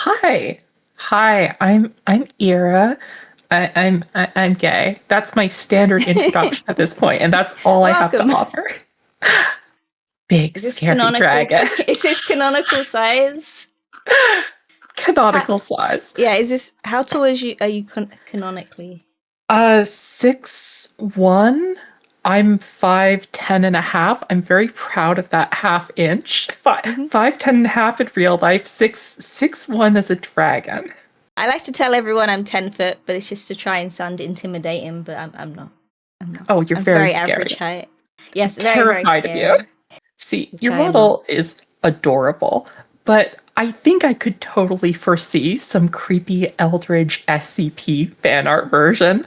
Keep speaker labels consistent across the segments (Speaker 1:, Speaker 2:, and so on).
Speaker 1: Hi. Hi, I'm Ira. I'm gay. That's my standard introduction at this point, and that's all I have to
Speaker 2: Welcome.
Speaker 1: offer. Big
Speaker 2: Is this
Speaker 1: scary
Speaker 2: canonical?
Speaker 1: dragon.
Speaker 2: Is this canonical size? Ha-
Speaker 1: Canonical size.
Speaker 2: yeah. Is this how tall is you? Are you canonically?
Speaker 1: 6'1". I'm 5'10" and a half. I'm very proud of that half inch.
Speaker 2: Hmm.
Speaker 1: 5'10" and a half in real life, 6'1" as a dragon.
Speaker 2: I like to tell everyone I'm 10 foot, but it's just to try and sound intimidating. But I'm not. I'm not.
Speaker 1: Oh, you're
Speaker 2: I'm
Speaker 1: very
Speaker 2: very
Speaker 1: scary.
Speaker 2: average height. Yes, very
Speaker 1: Terrified of you.
Speaker 2: scary.
Speaker 1: See,
Speaker 2: Which
Speaker 1: your
Speaker 2: I am not.
Speaker 1: model is adorable, but I think I could totally foresee some creepy Eldridge SCP fan art version.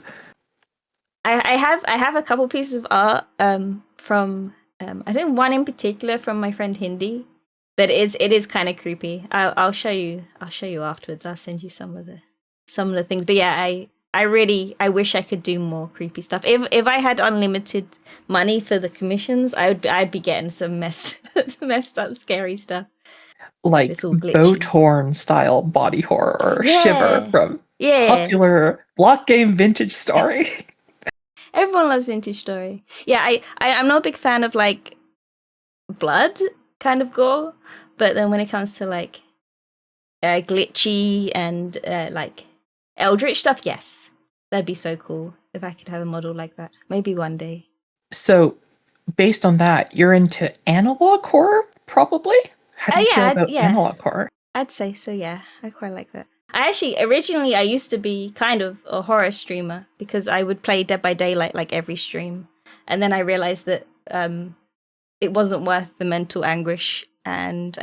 Speaker 2: I have a couple pieces of art from I think one in particular from my friend Hindi that it is kind of creepy. I'll show you afterwards. I'll send you some of the things. But yeah, I wish I could do more creepy stuff. If I had unlimited money for the commissions, I'd be getting some messed up scary stuff.
Speaker 1: Like
Speaker 2: It's all glitchy.
Speaker 1: Botorn style body horror or Shiver
Speaker 2: Yeah.
Speaker 1: from
Speaker 2: Yeah.
Speaker 1: popular block game vintage story.
Speaker 2: Everyone loves vintage story. Yeah, I'm not a big fan of like blood kind of gore, but then when it comes to like glitchy and like eldritch stuff, yes, that'd be so cool if I could have a model like that. Maybe one day.
Speaker 1: So, based on that, you're into analog horror, probably? How do you feel
Speaker 2: Yeah,
Speaker 1: about
Speaker 2: yeah,
Speaker 1: analog horror?
Speaker 2: I'd say so. Yeah, I quite like that. I actually originally I used to be kind of a horror streamer because I would play Dead by Daylight like every stream, and then I realized that it wasn't worth the mental anguish, and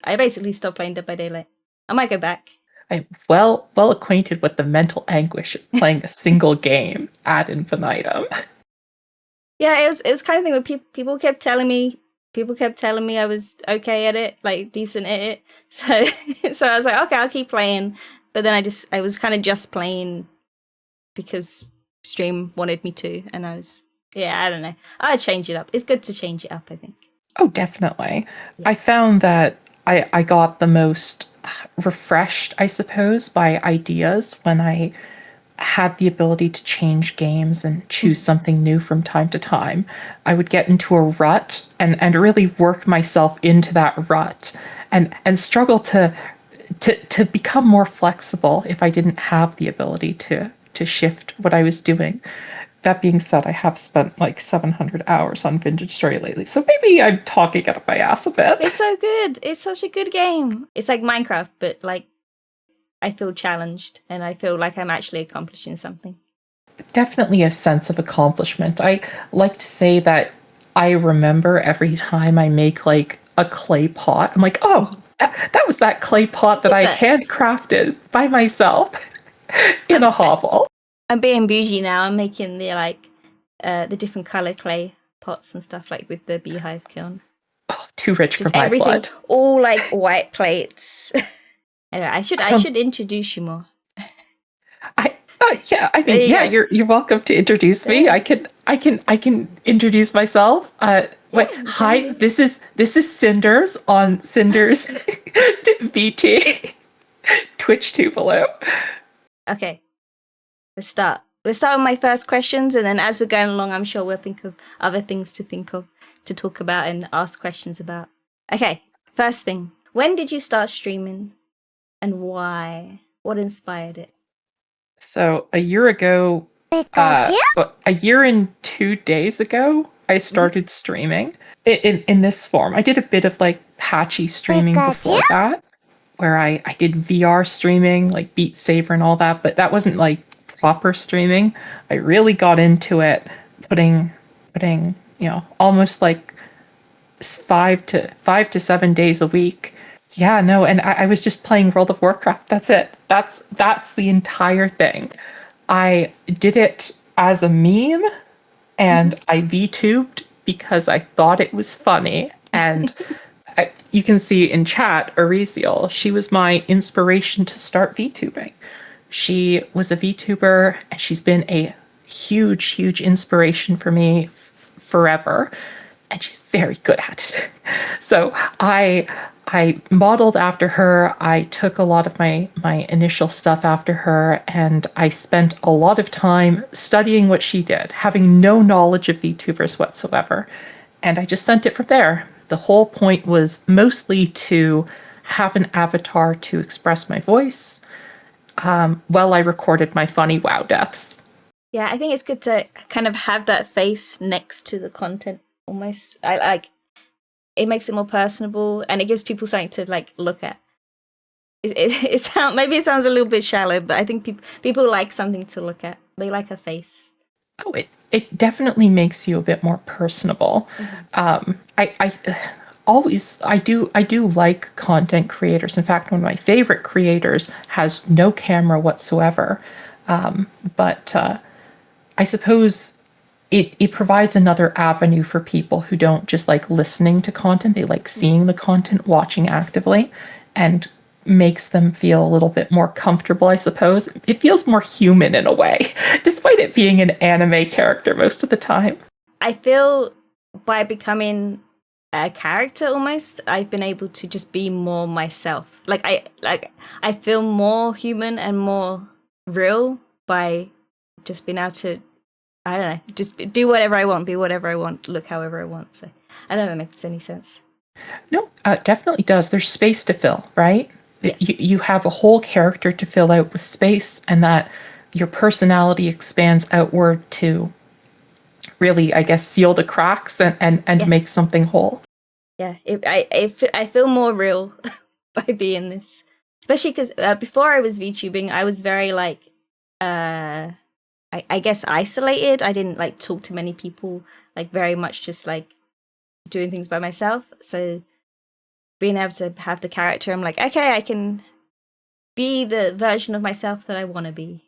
Speaker 2: I basically stopped playing Dead by Daylight. I might go back.
Speaker 1: I'm well acquainted with the mental anguish of playing a single game ad infinitum.
Speaker 2: Yeah, it was kind of thing where people kept telling me I was okay at it, like decent at it. So so I was like, okay, I'll keep playing. But then I was kind of just playing because stream wanted me to, and yeah, I don't know. I'd change it up. It's good to change it up, I think.
Speaker 1: Oh, definitely. I found
Speaker 2: Yes.
Speaker 1: that I got the most refreshed, I suppose, by ideas when I had the ability to change games and choose
Speaker 2: Mhm.
Speaker 1: something new from time to time. I would get into a rut and really work myself into that rut and struggle to become more flexible if I didn't have the ability to shift what I was doing. That being said, I have spent like 700 hours on Vintage Story lately, so maybe I'm talking out of my ass a bit.
Speaker 2: It's so good. It's such a good game. It's like Minecraft, but like I feel challenged and I feel like I'm actually accomplishing something.
Speaker 1: Definitely a sense of accomplishment. I like to say that I remember every time I make like a clay pot, I'm like, oh, that was that clay pot that I
Speaker 2: Yeah.
Speaker 1: handcrafted by myself in
Speaker 2: I'm
Speaker 1: a hovel.
Speaker 2: I'm being bougie now. I'm making the different color clay pots and stuff like with the beehive kiln.
Speaker 1: Oh, too rich for
Speaker 2: Just
Speaker 1: my
Speaker 2: everything,
Speaker 1: blood.
Speaker 2: all like white plates. Anyway, I should
Speaker 1: I
Speaker 2: I
Speaker 1: don't.
Speaker 2: should introduce you more.
Speaker 1: Yeah. I
Speaker 2: There
Speaker 1: mean,
Speaker 2: you
Speaker 1: yeah.
Speaker 2: go.
Speaker 1: You're welcome to introduce me.
Speaker 2: Yeah,
Speaker 1: I can introduce myself.
Speaker 2: yeah,
Speaker 1: Wait.
Speaker 2: you can
Speaker 1: Hi.
Speaker 2: do.
Speaker 1: This is Cinders on Cinders VT Twitch Tuvalu.
Speaker 2: Okay, let's start. Let's start with my first questions, and then as we're going along, I'm sure we'll think of other things to think of to talk about and ask questions about. Okay, first thing. When did you start streaming and why? What inspired it?
Speaker 1: So a year ago, a year and 2 days ago, I
Speaker 2: Mhm.
Speaker 1: started streaming in this form. I did a bit of like patchy streaming before that, where I did VR streaming, like Beat Saber and all that, but that wasn't like proper streaming. I really got into it, putting almost like 5 to 7 days a week. Yeah, no, and I was just playing World of Warcraft. That's it. That's the entire thing. I did it as a meme and
Speaker 2: Mhm.
Speaker 1: I VTubed because I thought it was funny. And you can see in chat, Ariziel, she was my inspiration to start VTubing. She was a VTuber and she's been a huge inspiration for me forever. And she's very good at it. So I I modeled after her. I took a lot of my initial stuff after her, and I spent a lot of time studying what she did, having no knowledge of VTubers whatsoever. And I just sent it from there. The whole point was mostly to have an avatar to express my voice while I recorded my funny wow deaths.
Speaker 2: Yeah, I think it's good to kind of have that face next to the content almost. I like it makes it more personable and it gives people something to like look at. It sound maybe it sounds a little bit shallow, but I think people like something to look at. They like a face.
Speaker 1: Oh, it definitely makes you a bit more personable. I do like content creators. In fact, one of my favorite creators has no camera whatsoever. But I suppose it provides another avenue for people who don't just like listening to content. They like seeing the content, watching actively, and makes them feel a little bit more comfortable, I suppose. It feels more human in a way, despite it being an anime character most of the time.
Speaker 2: I feel by becoming a character almost, I've been able to just be more myself. I feel more human and more real by just being able to, I don't know, just do whatever I want, be whatever I want, look however I want. So I don't know if that makes any sense.
Speaker 1: No, definitely does. There's space to fill, right?
Speaker 2: Yes.
Speaker 1: You have a whole character to fill out with space, and that your personality expands outward to really, I guess, seal the cracks and
Speaker 2: Yes.
Speaker 1: make something whole.
Speaker 2: Yeah, I feel more real by being this, especially because before I was VTubing, I was very like, I guess isolated. I didn't like talk to many people, like very much just like doing things by myself. So being able to have the character, I'm like, okay, I can be the version of myself that I want to be,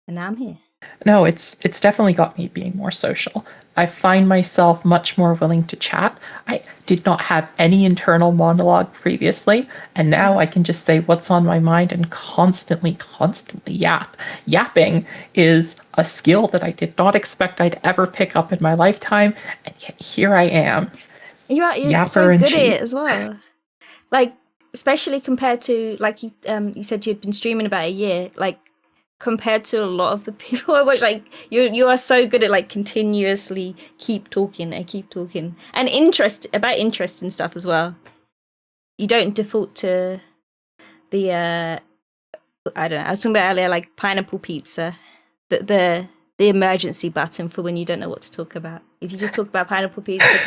Speaker 2: and now I'm here.
Speaker 1: No, it's definitely got me being more social. I find myself much more willing to chat. I did not have any internal monologue previously, and now I can just say what's on my mind and constantly yap. Yapping is a skill that I did not expect I'd ever pick up in my lifetime, and yet here I am.
Speaker 2: You're
Speaker 1: Yapper
Speaker 2: so
Speaker 1: in
Speaker 2: good at
Speaker 1: chief.
Speaker 2: it as well. Like, especially compared to like you said you'd been streaming about a year. Like compared to a lot of the people I watch, like you are so good at like continuously keep talking and interest in stuff as well. You don't default to the I don't know. I was talking about earlier like pineapple pizza, the emergency button for when you don't know what to talk about. If you just talk about pineapple pizza,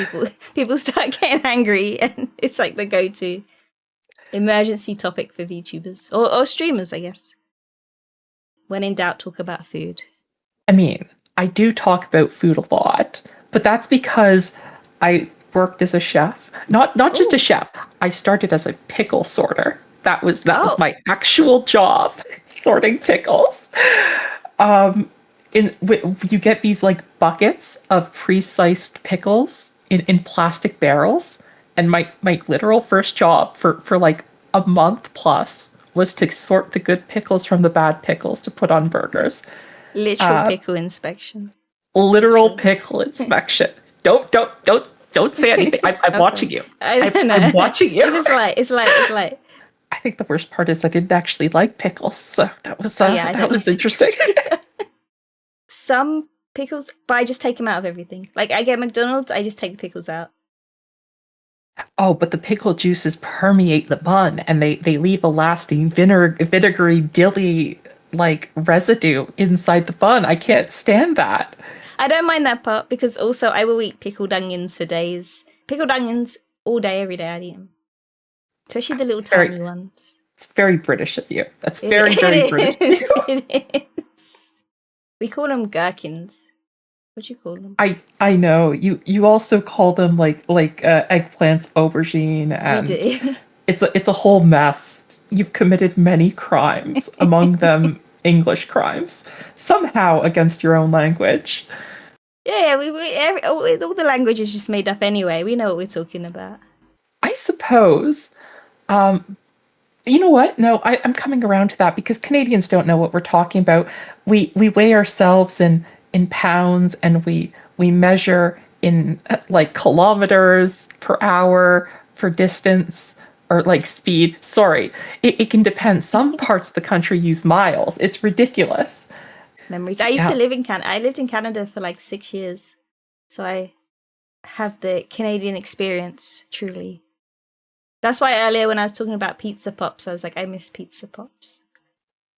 Speaker 2: people start getting angry, and it's like the go-to emergency topic for VTubers or streamers, I guess. When in doubt, talk about food.
Speaker 1: I mean, I do talk about food a lot, but that's because I worked as a chef. Not just a chef. I started as a pickle sorter. That was my actual job, sorting pickles. You get these like buckets of pre-sliced pickles in plastic barrels, and my literal first job for like a month plus was to sort the good pickles from the bad pickles to put on burgers.
Speaker 2: Literal pickle inspection.
Speaker 1: Literal pickle inspection. Don't say anything. I'm watching you. I'm watching you.
Speaker 2: It's like.
Speaker 1: I think the worst part is I didn't actually like pickles, so that was
Speaker 2: that
Speaker 1: was interesting.
Speaker 2: Some pickles, but I just take them out of everything. Like I get McDonald's, I just take the pickles out.
Speaker 1: Oh, but the pickle juices permeate the bun, and they leave a lasting vinegary dilly like residue inside the bun. I can't stand that.
Speaker 2: I don't mind that part because also I will eat pickled onions for days. Pickled onions all day, every day. I eat them, especially the little tiny ones.
Speaker 1: It's very British of you. That's very British.
Speaker 2: It is. We call them gherkins. What do you call them?
Speaker 1: I know you also call them like eggplants, aubergine, and
Speaker 2: We do.
Speaker 1: it's a whole mess. You've committed many crimes, among them English crimes, somehow against your own language.
Speaker 2: Yeah, all the language is just made up anyway. We know what we're talking about.
Speaker 1: I suppose. You know what? No, I'm coming around to that because Canadians don't know what we're talking about. We weigh ourselves in pounds, and we measure in like kilometers per hour for distance. or like speed. Sorry, it can depend. Some parts of the country use miles. It's ridiculous.
Speaker 2: Memories. I used to
Speaker 1: Yeah.
Speaker 2: live in Canada. I lived in Canada for like 6 years, so I have the Canadian experience. Truly, that's why earlier when I was talking about pizza pops, I was like, I miss pizza pops.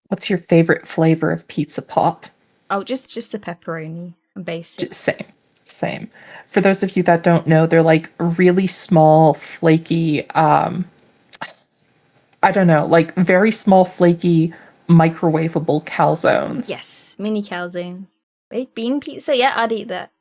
Speaker 1: What's your favorite flavor of pizza pop?
Speaker 2: Oh, just the pepperoni and basic.
Speaker 1: Just same, same. For those of you that don't know, they're like really small, flaky. I don't know, like very small, flaky, microwavable calzones.
Speaker 2: Yes, mini calzones. Baked bean pizza. Yeah, I'd eat that.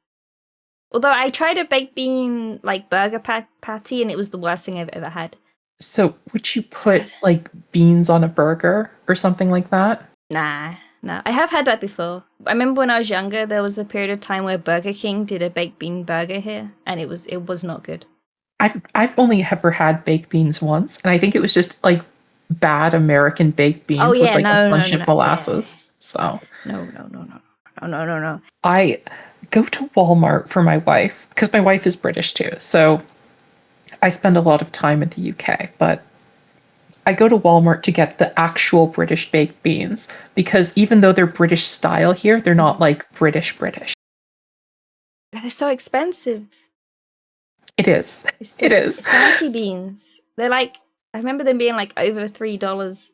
Speaker 2: Although I tried a baked bean like burger patty, and it was the worst thing I've ever had.
Speaker 1: So would you put like beans on a burger or something like that?
Speaker 2: Nah, no. I have had that before. I remember when I was younger, there was a period of time where Burger King did a baked bean burger here, and it was not good.
Speaker 1: I've only ever had baked beans once, and I think it was just like bad American baked
Speaker 2: Oh
Speaker 1: beans with
Speaker 2: yeah,
Speaker 1: like a
Speaker 2: no, no,
Speaker 1: bunch
Speaker 2: no,
Speaker 1: of
Speaker 2: no, yeah,
Speaker 1: molasses. So
Speaker 2: no, no, no, no, no, no, no, no.
Speaker 1: I go to Walmart for my wife because my wife is British too. So I spend a lot of time in the UK, but I go to Walmart to get the actual British baked beans because even though they're British style here, they're not like British British.
Speaker 2: But they're so expensive.
Speaker 1: It is.
Speaker 2: It's
Speaker 1: It
Speaker 2: the
Speaker 1: is.
Speaker 2: fancy beans. They're like, I remember them being like over $3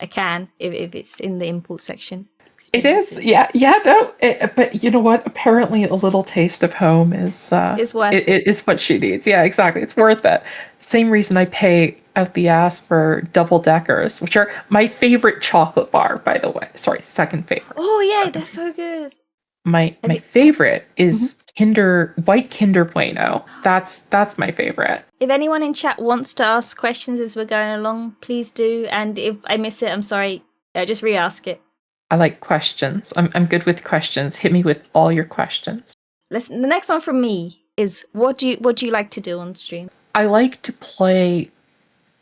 Speaker 2: a can if it's in the import section.
Speaker 1: It is.
Speaker 2: Expensive.
Speaker 1: Yeah. Yeah. No. But you know what? Apparently, a little taste of home
Speaker 2: It's worth
Speaker 1: it is what she needs. Yeah. Exactly. It's worth it. Same reason I pay out the ass for double deckers, which are my favorite chocolate bar, by the way. Sorry, second favorite.
Speaker 2: Oh yeah,
Speaker 1: Second
Speaker 2: they're so good.
Speaker 1: My
Speaker 2: Have you-
Speaker 1: favorite is White Kinder Bueno. That's my favorite.
Speaker 2: If anyone in chat wants to ask questions as we're going along, please do. And if I miss it, I'm sorry. Just re-ask it.
Speaker 1: I like questions. I'm good with questions. Hit me with all your questions.
Speaker 2: Listen, the next one from me is what do you like to do on stream?
Speaker 1: I like to play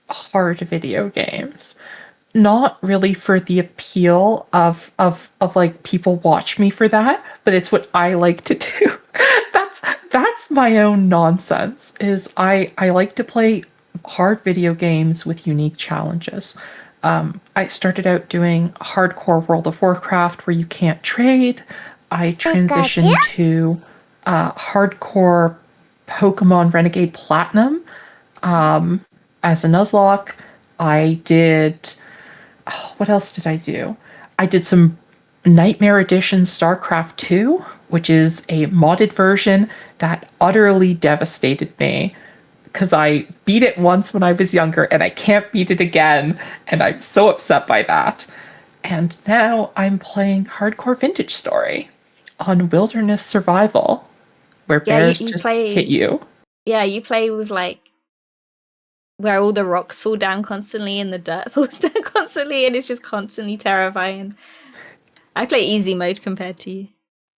Speaker 1: hard video games. Not really for the appeal of like people watch me for that, but it's what I like to do. That's my own nonsense. Is I like to play hard video games with unique challenges. I started out doing hardcore World of Warcraft where you can't trade. I transitioned to hardcore Pokemon Renegade Platinum as a Nuzlocke. I did. Oh, what else did I do? I did some Nightmare Edition StarCraft 2, which is a modded version that utterly devastated me because I beat it once when I was younger and I can't beat it again. And I'm so upset by that. And now I'm playing Hardcore Vintage Story on Wilderness Survival, where bears
Speaker 2: you
Speaker 1: just
Speaker 2: play-
Speaker 1: hit you.
Speaker 2: Yeah, you play with like where all the rocks fall down constantly and the dirt falls down constantly, and it's just constantly terrifying. I play easy mode compared to you.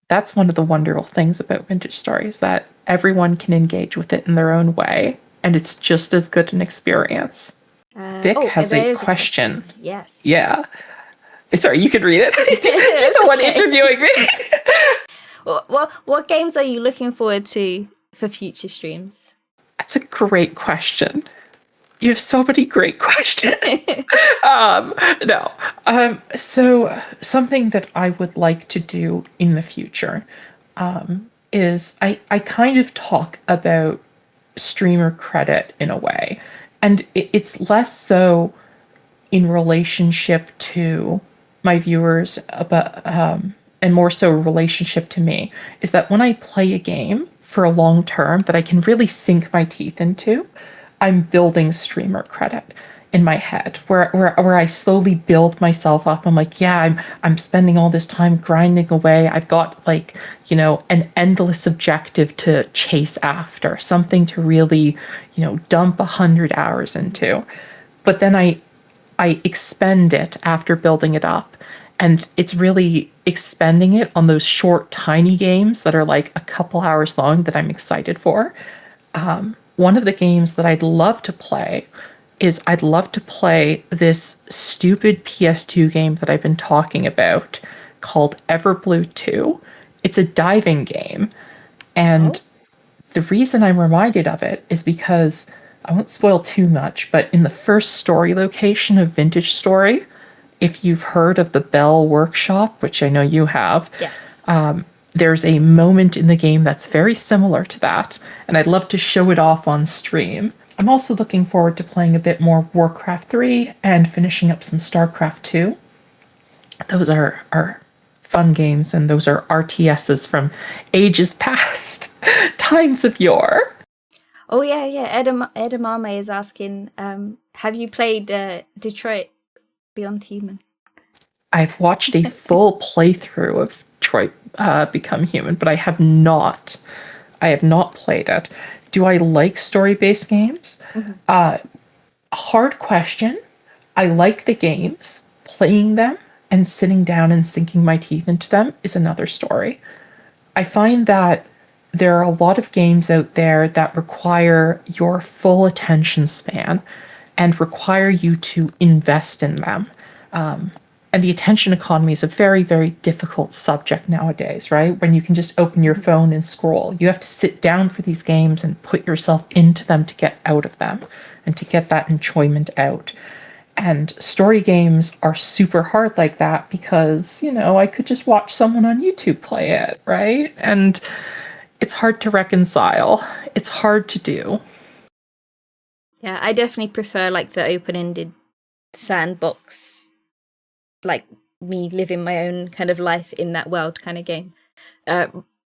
Speaker 1: That's one of the wonderful things about Vintage Story is that everyone can engage with it in their own way, and it's just as good an experience. Vic has
Speaker 2: there
Speaker 1: a
Speaker 2: is
Speaker 1: question.
Speaker 2: Yes.
Speaker 1: Yeah. Sorry, you can read it. You're the one
Speaker 2: okay.
Speaker 1: interviewing me.
Speaker 2: What games are you looking forward to for future streams?
Speaker 1: That's a great question. You have so many great questions. No. So something that I would like to do in the future is I kind of talk about streamer credit in a way. And it's less so in relationship to my viewers, but and more so a relationship to me, is that when I play a game for a long term that I can really sink my teeth into, I'm building streamer credit in my head where I slowly build myself up. I'm like, yeah, I'm spending all this time grinding away. I've got like, you know, an endless objective to chase after, something to really, you know, dump 100 hours into. But then I expend it after building it up. And it's really expending it on those short, tiny games that are like a couple hours long that I'm excited for. One of the games that I'd love to play is I'd love to play this stupid PS2 game that I've been talking about called Everblue 2. It's a diving game. And the reason I'm reminded of it is because I won't spoil too much, but in the first story location of Vintage Story, if you've heard of the Bell Workshop, which I know you have,
Speaker 2: Yes.
Speaker 1: there's a moment in the game that's very similar to that, and I'd love to show it off on stream. I'm also looking forward to playing a bit more Warcraft 3 and finishing up some StarCraft 2. Those are fun games, and those are RTSs from ages past, times of yore.
Speaker 2: Oh yeah, yeah. Edamame is asking, have you played Detroit Beyond Human?
Speaker 1: I've watched a full playthrough of Detroit Become Human, but I have not. I have not played it. Do I like story-based games? Hard question. I like the games. Playing them and sitting down and sinking my teeth into them is another story. I find that there are a lot of games out there that require your full attention span and require you to invest in them. And the attention economy is a very, very difficult subject nowadays, right? When you can just open your phone and scroll. You have to sit down for these games and put yourself into them to get out of them and to get that enjoyment out. And story games are super hard like that because, I could just watch someone on YouTube play it, right? And it's hard to reconcile. It's hard to do.
Speaker 2: Yeah, I definitely prefer like the open-ended sandbox, like me living my own kind of life in that world kind of game,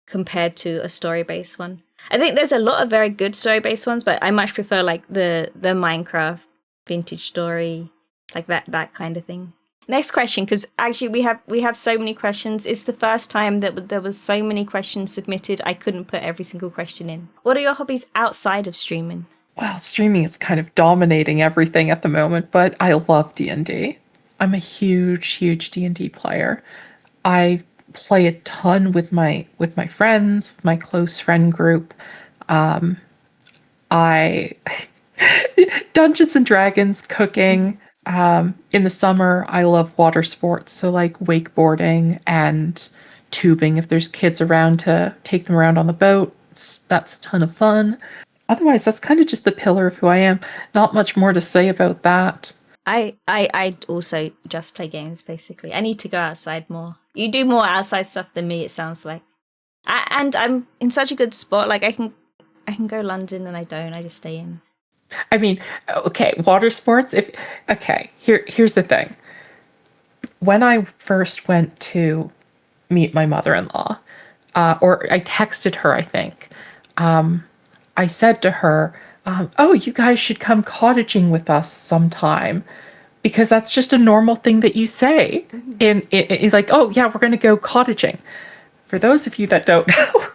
Speaker 2: compared to a story-based one. I think there's a lot of very good story-based ones, but I much prefer like the Minecraft vintage story, like that kind of thing. Next question, because actually we have so many questions. It's the first time that there was so many questions submitted. I couldn't put every single question in. What are your hobbies outside of streaming?
Speaker 1: Well, streaming is kind of dominating everything at the moment, but I love D&D. I'm a huge, huge D&D player. I play a ton with my friends, my close friend group. I Dungeons and Dragons, cooking. In the summer, I love water sports, so like wakeboarding and tubing. If there's kids around to take them around on the boat, that's a ton of fun. Otherwise, that's kind of just the pillar of who I am. Not much more to say about that.
Speaker 2: I also just play games basically. I need to go outside more. You do more outside stuff than me, it sounds like. And I'm in such a good spot. Like I can go London and I don't. I just stay in.
Speaker 1: I mean, okay, water sports. Here's the thing. When I first went to meet my mother-in-law, or I texted her, I think. I said to her, "Oh, you guys should come cottaging with us sometime," because that's just a normal thing that you say. In like, "Oh yeah, we're going to go cottaging." For those of you that don't know,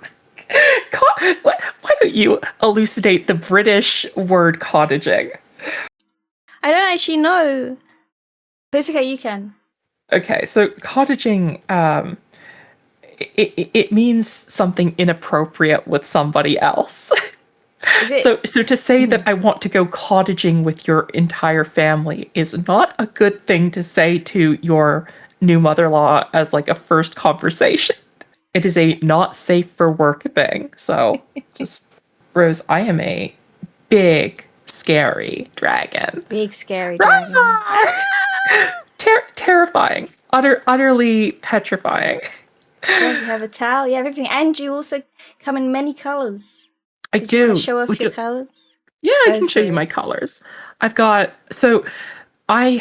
Speaker 1: why don't you elucidate the British word cottaging?
Speaker 2: I don't actually know. Basically, you can.
Speaker 1: Okay, so cottaging, it means something inappropriate with somebody else.
Speaker 2: Is it?
Speaker 1: So to say that I want to go cottaging with your entire family is not a good thing to say to your new mother-in-law as like a first conversation. It is a not safe for work thing. So just, Rose, I am a big, scary dragon.
Speaker 2: Big scary dragon.
Speaker 1: Terrifying. Utterly petrifying.
Speaker 2: Yeah, you have a towel. You have everything, and you also come in many colors.
Speaker 1: I
Speaker 2: Did
Speaker 1: do.
Speaker 2: you want to show off your colors?
Speaker 1: Yeah, I
Speaker 2: Go
Speaker 1: can show
Speaker 2: for
Speaker 1: you
Speaker 2: it.
Speaker 1: my colors. I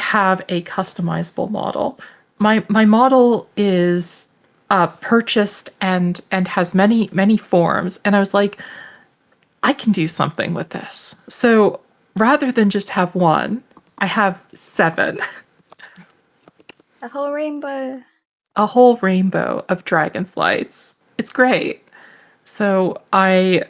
Speaker 1: have a customizable model. My model is purchased and has many forms, and I was like, I can do something with this. So rather than just have one, I have 7.
Speaker 2: A whole rainbow.
Speaker 1: A whole rainbow of dragonflights. It's great. So I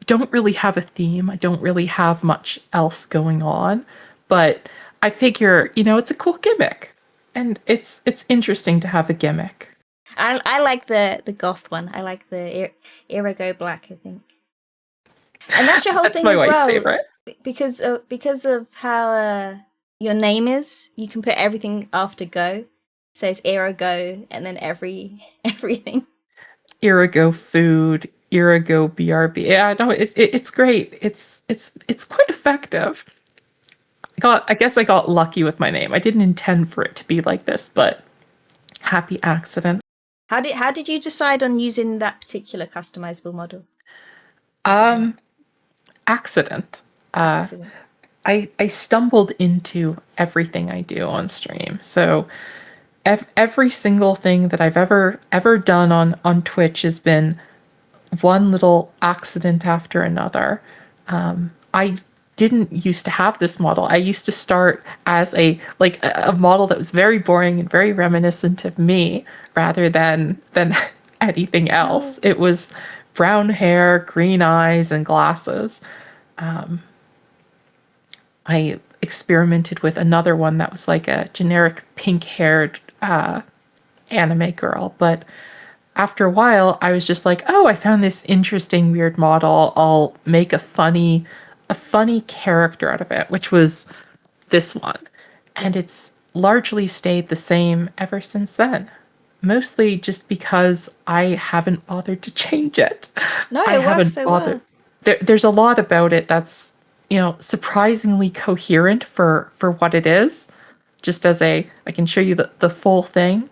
Speaker 1: don't really have a theme. I don't really have much else going on, but I figure, it's a cool gimmick. And it's interesting to have a gimmick.
Speaker 2: I like the goth one. I like the IraGoBrr, I think. And that's your whole
Speaker 1: That's
Speaker 2: thing
Speaker 1: my
Speaker 2: as
Speaker 1: wife's
Speaker 2: well.
Speaker 1: favorite.
Speaker 2: Because of how your name is, you can put everything after go. It says IraGo and then everything.
Speaker 1: Irago food, IraGoBrr. Yeah, no, it's great. It's quite effective. I guess I got lucky with my name. I didn't intend for it to be like this, but happy accident.
Speaker 2: How did you decide on using that particular customizable model?
Speaker 1: Um, accident.
Speaker 2: Accident.
Speaker 1: I stumbled into everything I do on stream. So every single thing that I've ever done on Twitch has been one little accident after another. I didn't used to have this model. I used to start as a model that was very boring and very reminiscent of me rather than anything else.
Speaker 2: Oh.
Speaker 1: It was brown hair, green eyes, and glasses. I experimented with another one that was like a generic pink-haired anime girl, but after a while, I was just like, "Oh, I found this interesting weird model. I'll make a funny character out of it," which was this one. And it's largely stayed the same ever since then. Mostly just because I haven't bothered to change it.
Speaker 2: No,
Speaker 1: I
Speaker 2: it works
Speaker 1: haven't
Speaker 2: so
Speaker 1: bothered.
Speaker 2: well.
Speaker 1: There's a lot about it that's, surprisingly coherent for what it is. Just as I can show you the full thing.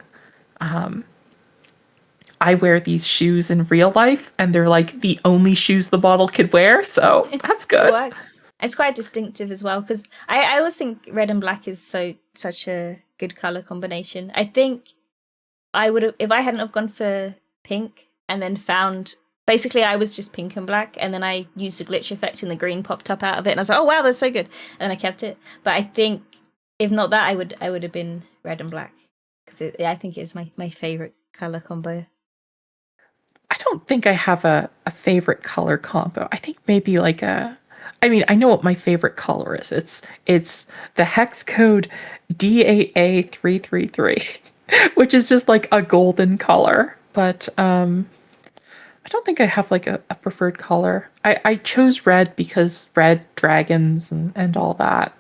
Speaker 1: I wear these shoes in real life, and they're like the only shoes the model could wear, so that's
Speaker 2: It
Speaker 1: good.
Speaker 2: works. It's quite distinctive as well because I always think red and black is such a good color combination. I think I would have if I hadn't have gone for pink and then found basically I was just pink and black and then I used a glitch effect and the green popped up out of it and I was like, oh wow, that's so good, and I kept it. But I think if not that, I would have been red and black because I think it's my favorite color combo.
Speaker 1: I don't think I have a favorite color combo. I think maybe I mean, I know what my favorite color is. It's the hex code DAA333, which is just like a golden color. But I don't think I have like a preferred color. I chose red because red dragons and all that.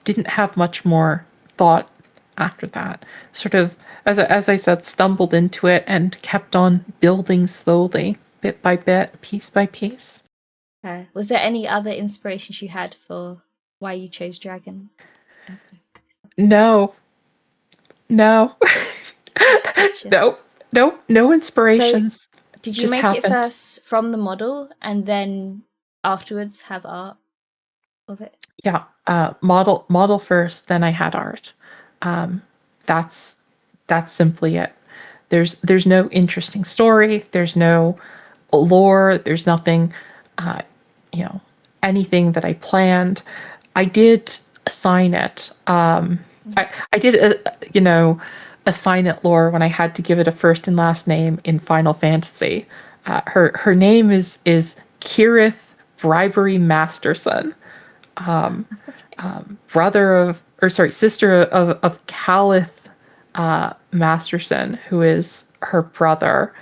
Speaker 1: Didn't have much more thought after that. Sort of, as I said, stumbled into it and kept on building slowly, bit by bit, piece by piece.
Speaker 2: Was there any other inspirations you had for why you chose dragon?
Speaker 1: No, no,
Speaker 2: Gotcha.
Speaker 1: no, no
Speaker 2: So
Speaker 1: inspirations.
Speaker 2: did you
Speaker 1: Just
Speaker 2: make it
Speaker 1: happened.
Speaker 2: first from the model and then afterwards have art of it?
Speaker 1: Yeah, model first, then I had art. Um, that's that's simply it. There's no interesting story. There's no lore. There's nothing, uh, you know, anything that I planned. I did assign it. I did assign it lore when I had to give it a first and last name in Final Fantasy. Her name is Kirith Bribery Masterson, brother of, or sorry, sister of Calith Masterson, who is her brother,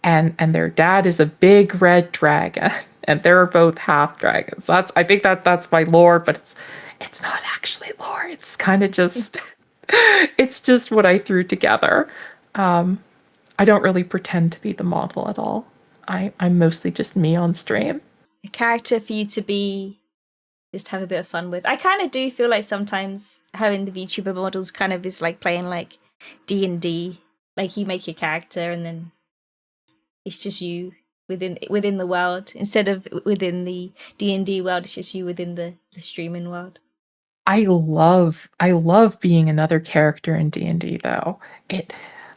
Speaker 1: and their dad is a big red dragon, and they're both half dragons. I think that's my lore, but it's not actually lore. It's kind of just it's just what I threw together. I don't really pretend to be the model at all. I'm mostly just me on stream.
Speaker 2: A character for you to be just have a bit of fun with. I kind of do feel like sometimes having the VTuber models kind of is like playing like D&D. Like you make your character and then it's just you within the world instead of within the D&D world. It's just you within the streaming world.
Speaker 1: I love being another character in D&D though. It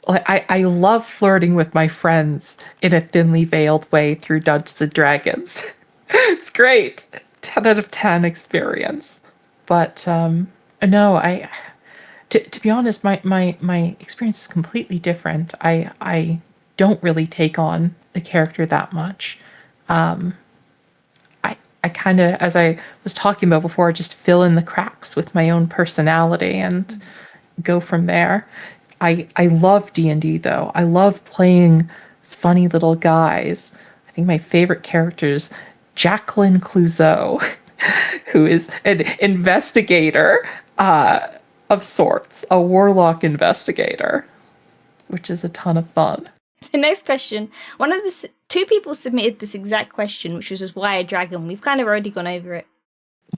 Speaker 1: like I love flirting with my friends in a thinly veiled way through Dungeons and Dragons. It's great. 10 out of 10 experience. But no, to be honest, my experience is completely different. I don't really take on the character that much. I kind of, as I was talking about before, just fill in the cracks with my own personality and go from there. I love D&D though. I love playing funny little guys. I think my favorite character is Jacqueline Clouseau, who is an investigator of sorts, a warlock investigator, which is a ton of fun.
Speaker 2: The next question, one of two people submitted this exact question, which was just why a dragon. We've kind of already gone over it.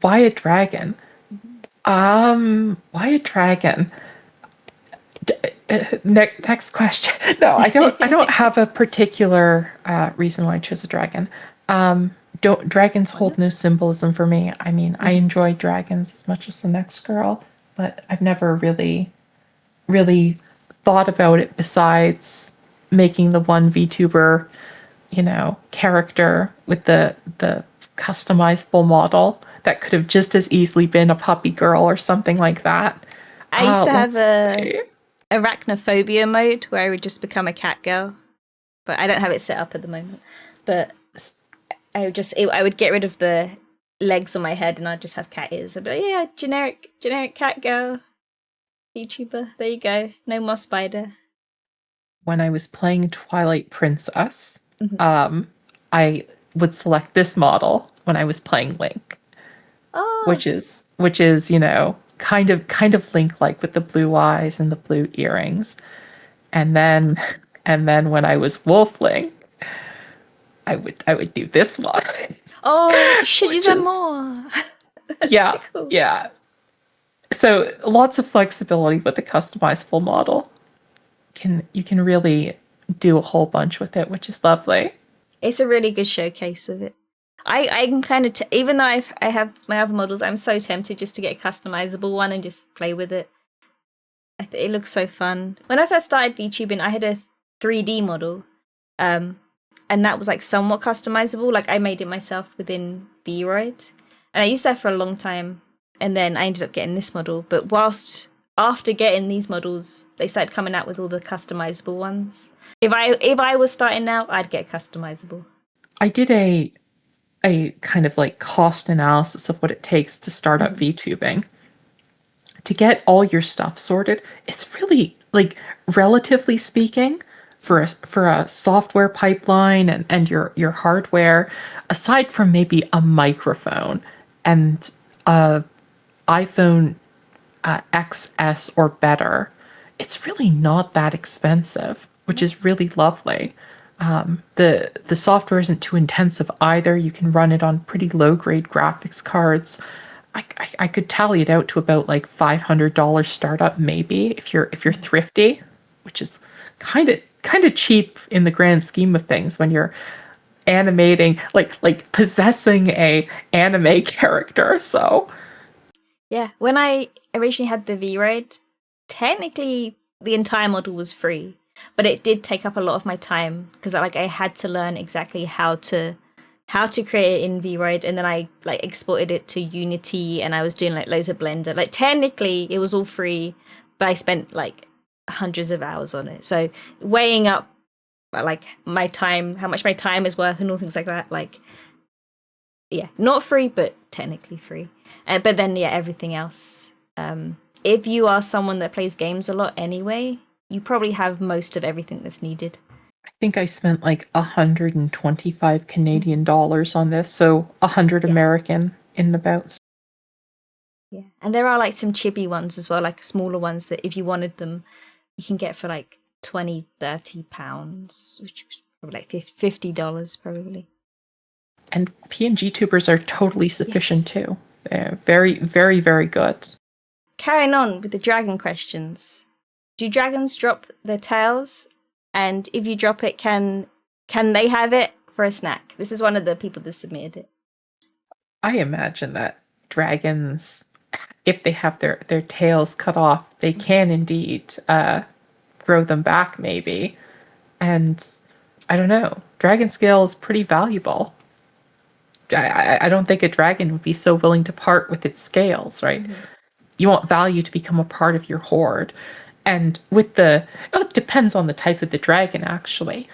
Speaker 1: Why a dragon? Why a dragon? Next question. No, I don't. I don't have a particular reason why I chose a dragon. Don't dragons hold no symbolism for me. I mean, I enjoy dragons as much as the next girl, but I've never really thought about it besides making the one VTuber, character with the customizable model that could have just as easily been a puppy girl or something like that.
Speaker 2: I used to have
Speaker 1: Let's
Speaker 2: a
Speaker 1: see.
Speaker 2: arachnophobia mode where I would just become a cat girl, but I don't have it set up at the moment. But I would get rid of the legs on my head and I'd just have cat ears. I'd be like, yeah, generic cat girl VTuber. There you go. No more spider.
Speaker 1: When I was playing Twilight Princess, I would select this model when I was playing Link,
Speaker 2: Oh,
Speaker 1: which is kind of Link like with the blue eyes and the blue earrings, and then when I was Wolf Link, I would do this one.
Speaker 2: you should use
Speaker 1: Which
Speaker 2: that
Speaker 1: is-
Speaker 2: more. That's
Speaker 1: Yeah,
Speaker 2: so cool.
Speaker 1: yeah. So lots of flexibility with the customizable model. You can really do a whole bunch with it, which is lovely.
Speaker 2: It's a really good showcase of it. I can kind of even though I have my other models, I'm so tempted just to get a customizable one and just play with it. It looks so fun. When I first started VTubing, I had a 3D model, and that was like somewhat customizable. Like I made it myself within VRoid, and I used that for a long time. And then I ended up getting this model. But after getting these models, they started coming out with all the customizable ones. If I was starting now, I'd get customizable.
Speaker 1: I did a kind of like cost analysis of what it takes to start up VTubing. To get all your stuff sorted, it's really like, relatively speaking, for a software pipeline and your hardware, aside from maybe a microphone and a iPhone XS or better, it's really not that expensive, which is really lovely. The software isn't too intensive either. You can run it on pretty low grade graphics cards. I could tally it out to about like $500 startup maybe if you're thrifty, which is kind of cheap in the grand scheme of things when you're animating, like possessing a anime character. So
Speaker 2: Yeah, when I originally had the V-Raid, technically the entire model was free, but it did take up a lot of my time because I had to learn exactly how to create it in V-Raid, and then I like exported it to Unity, and I was doing like loads of Blender. Like technically it was all free, but I spent like hundreds of hours on it. So weighing up like my time, how much my time is worth, and all things like that, like yeah, not free, but technically free. But then, yeah, everything else. If you are someone that plays games a lot anyway, you probably have most of everything that's needed.
Speaker 1: I think I spent like 125 Canadian dollars on this, so 100 American in about.
Speaker 2: Yeah, and there are like some chibi ones as well, like smaller ones that if you wanted them, you can get for like 20, 30 pounds, which is probably like $50 probably.
Speaker 1: And PNG tubers are totally sufficient too. They're very, very, very good.
Speaker 2: Carrying on with the dragon questions. Do dragons drop their tails? And if you drop it, can they have it for a snack? This is one of the people that submitted it.
Speaker 1: I imagine that dragons, if they have their tails cut off, they can indeed grow them back maybe. And I don't know, dragon scale is pretty valuable. I don't think a dragon would be so willing to part with its scales, right? You want value to become a part of your horde. And it depends on the type of the dragon, actually,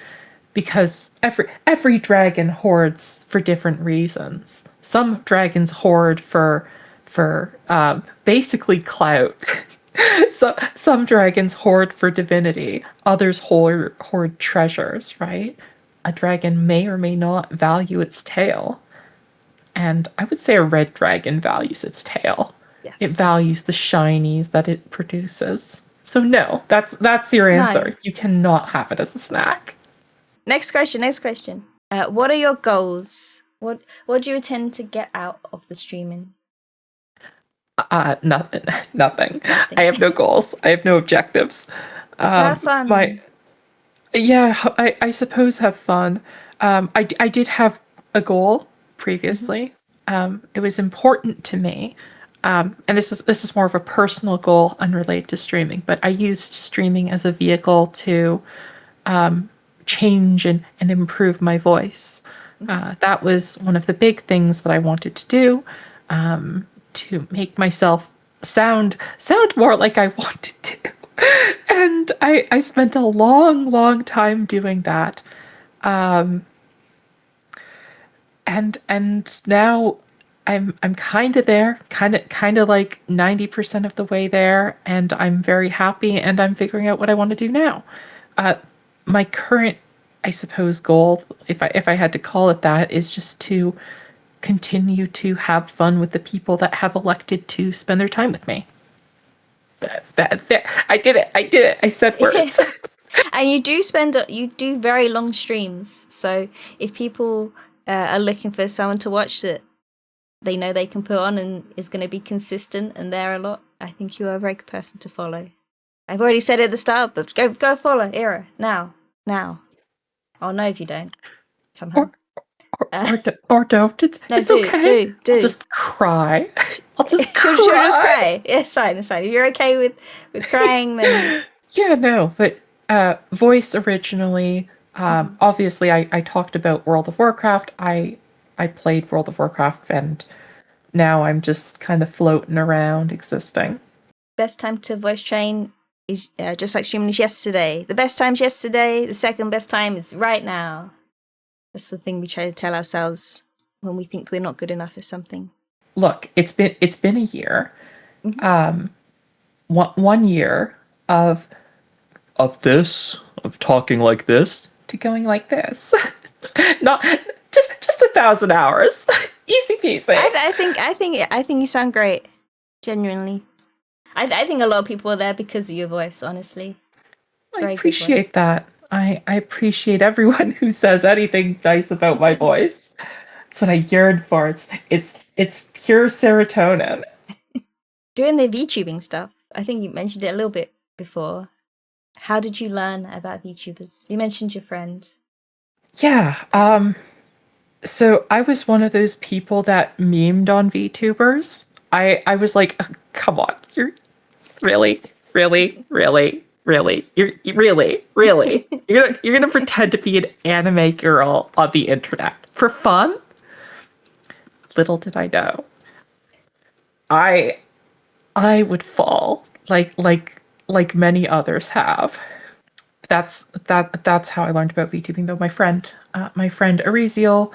Speaker 1: because every dragon hoards for different reasons. Some dragons hoard for basically clout. So some dragons hoard for divinity. Others hoard treasures, right? A dragon may or may not value its tail. And I would say a red dragon values its tail.
Speaker 2: Yes.
Speaker 1: It values the shinies that it produces. So no, that's your answer.
Speaker 2: No.
Speaker 1: You cannot have it as a snack.
Speaker 2: Next question. Next question. What are your goals? What do you intend to get out of the streaming?
Speaker 1: Nothing. Nothing.
Speaker 2: Nothing.
Speaker 1: I have no goals. I have no objectives.
Speaker 2: Have
Speaker 1: My
Speaker 2: fun.
Speaker 1: Yeah, I suppose have fun. I did have a goal
Speaker 2: Hmm.
Speaker 1: previously. It was important to me. And this is more of a personal goal unrelated to streaming, but I used streaming as a vehicle to change and improve my voice. That was one of the big things that I wanted to do, to make myself sound more like I wanted to. And I spent a long time doing that. And now I'm kind of there, kind of like 90% of the way there, and I'm very happy, and I'm figuring out what I want to do now. Uh, my current, I suppose, goal, if I had to call it that, is just to continue to have fun with the people that have elected to spend their time with me. That I did it. I did it. I said words.
Speaker 2: And you do very long streams. So if people are looking for someone to watch that they know they can put on and is going to be consistent and there a lot, I think you are a very good person to follow. I've already said it at the start, but go follow Ira now. I'll know if you don't somehow.
Speaker 1: Or or don't. It's
Speaker 2: No,
Speaker 1: it's okay. I'll
Speaker 2: do.
Speaker 1: just cry. I'll just
Speaker 2: She'll just
Speaker 1: cry.
Speaker 2: cry. Yeah, it's fine. It's fine. If you're okay with crying, then
Speaker 1: Yeah, no, but voice originally,
Speaker 2: mhm.
Speaker 1: obviously I talked about World of Warcraft. I played World of Warcraft, and now I'm just kind of floating around existing.
Speaker 2: Best time to voice train is just like streaming is yesterday. The best time's yesterday. The second best time is right now. That's the thing we try to tell ourselves when we think we're not good enough at something.
Speaker 1: Look, it's been a year.
Speaker 2: Hmm.
Speaker 1: One year of talking like this to going like this. Not just 1,000 hours. Easy peasy.
Speaker 2: I think you sound great. Genuinely, I think a lot of people are there because of your voice. Honestly,
Speaker 1: I
Speaker 2: very good
Speaker 1: appreciate
Speaker 2: voice.
Speaker 1: that. I appreciate everyone who says anything nice about my voice. It's what I yearn for. It's pure serotonin.
Speaker 2: Doing the VTubing stuff. I think you mentioned it a little bit before. How did you learn about VTubers? You mentioned your friend.
Speaker 1: Yeah. So I was one of those people that memed on VTubers. I was like, come on, you're really, really. You're gonna pretend to be an anime girl on the internet for fun? Little did I know. I I would fall like many others have. That's how I learned about VTubing though. My friend Ariziel,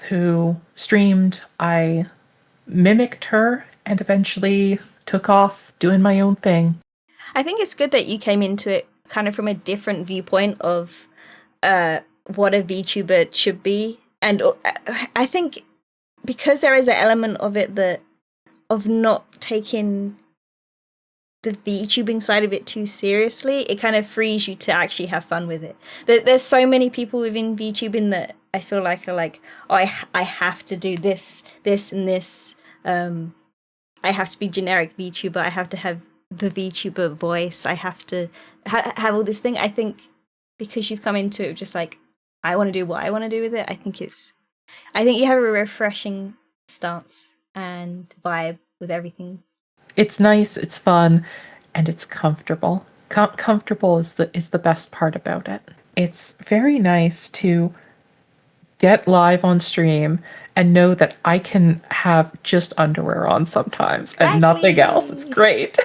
Speaker 1: who streamed, I mimicked her and eventually took off doing my own thing.
Speaker 2: I think it's good that you came into it kind of from a different viewpoint of what a VTuber should be, and I think because there is an element of it that of not taking the VTubing side of it too seriously, it kind of frees you to actually have fun with it. There's so many people within VTubing that I feel like are like, oh, I have to do this, and this. I have to be generic VTuber. I have to have the VTuber voice. I have to have all this thing. I think because you've come into it just like, I want to do what I want to do with it. I think you have a refreshing stance and vibe with everything.
Speaker 1: It's nice, it's fun, and it's comfortable. Comfortable is the best part about it. It's very nice to get live on stream and know that I can have just underwear on sometimes and nothing else. It's
Speaker 2: Exactly.
Speaker 1: great.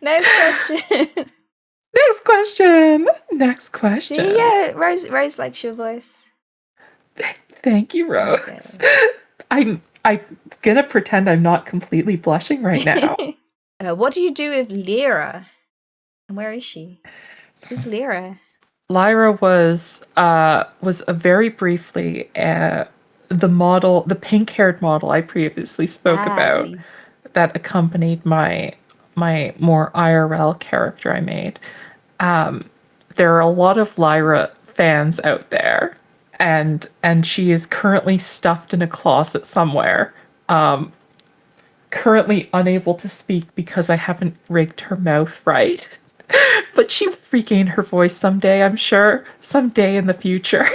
Speaker 2: Next question.
Speaker 1: Next question. Next
Speaker 2: See,
Speaker 1: question.
Speaker 2: yeah, Rose likes your voice.
Speaker 1: Thank you,
Speaker 2: Okay.
Speaker 1: Rose. I'm gonna pretend I'm not completely blushing right now.
Speaker 2: What do you do with Lyra? And where is she? Who's Lyra?
Speaker 1: Lyra was a very briefly the pink-haired model I previously spoke
Speaker 2: Ah,
Speaker 1: about
Speaker 2: see.
Speaker 1: that accompanied my more IRL character I made. There are a lot of Lyra fans out there, and she is currently stuffed in a closet somewhere, currently unable to speak because I haven't rigged her mouth right. But she will regain her voice someday, I'm sure, someday in the future.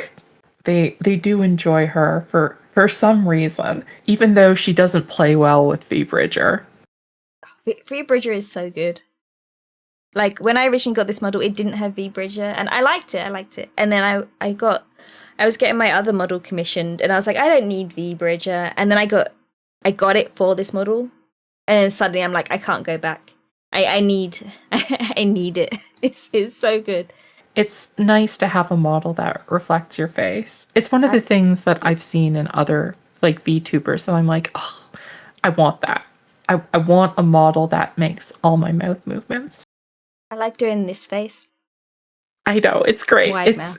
Speaker 1: They do enjoy her for some reason, even though she doesn't play well with VBridger.
Speaker 2: VBridger is so good. Like, when I originally got this model, it didn't have VBridger, and I liked it. And then I was getting my other model commissioned, and I was like, I don't need VBridger. And then I got it for this model, and then suddenly I'm like, I can't go back. I need it. It's so good.
Speaker 1: It's nice to have a model that reflects your face. It's one of the things that I've seen in other like VTubers, so I'm like, oh, I want that. I want a model that makes all my mouth movements.
Speaker 2: I like doing this face.
Speaker 1: I know, it's great.
Speaker 2: Wide mouth.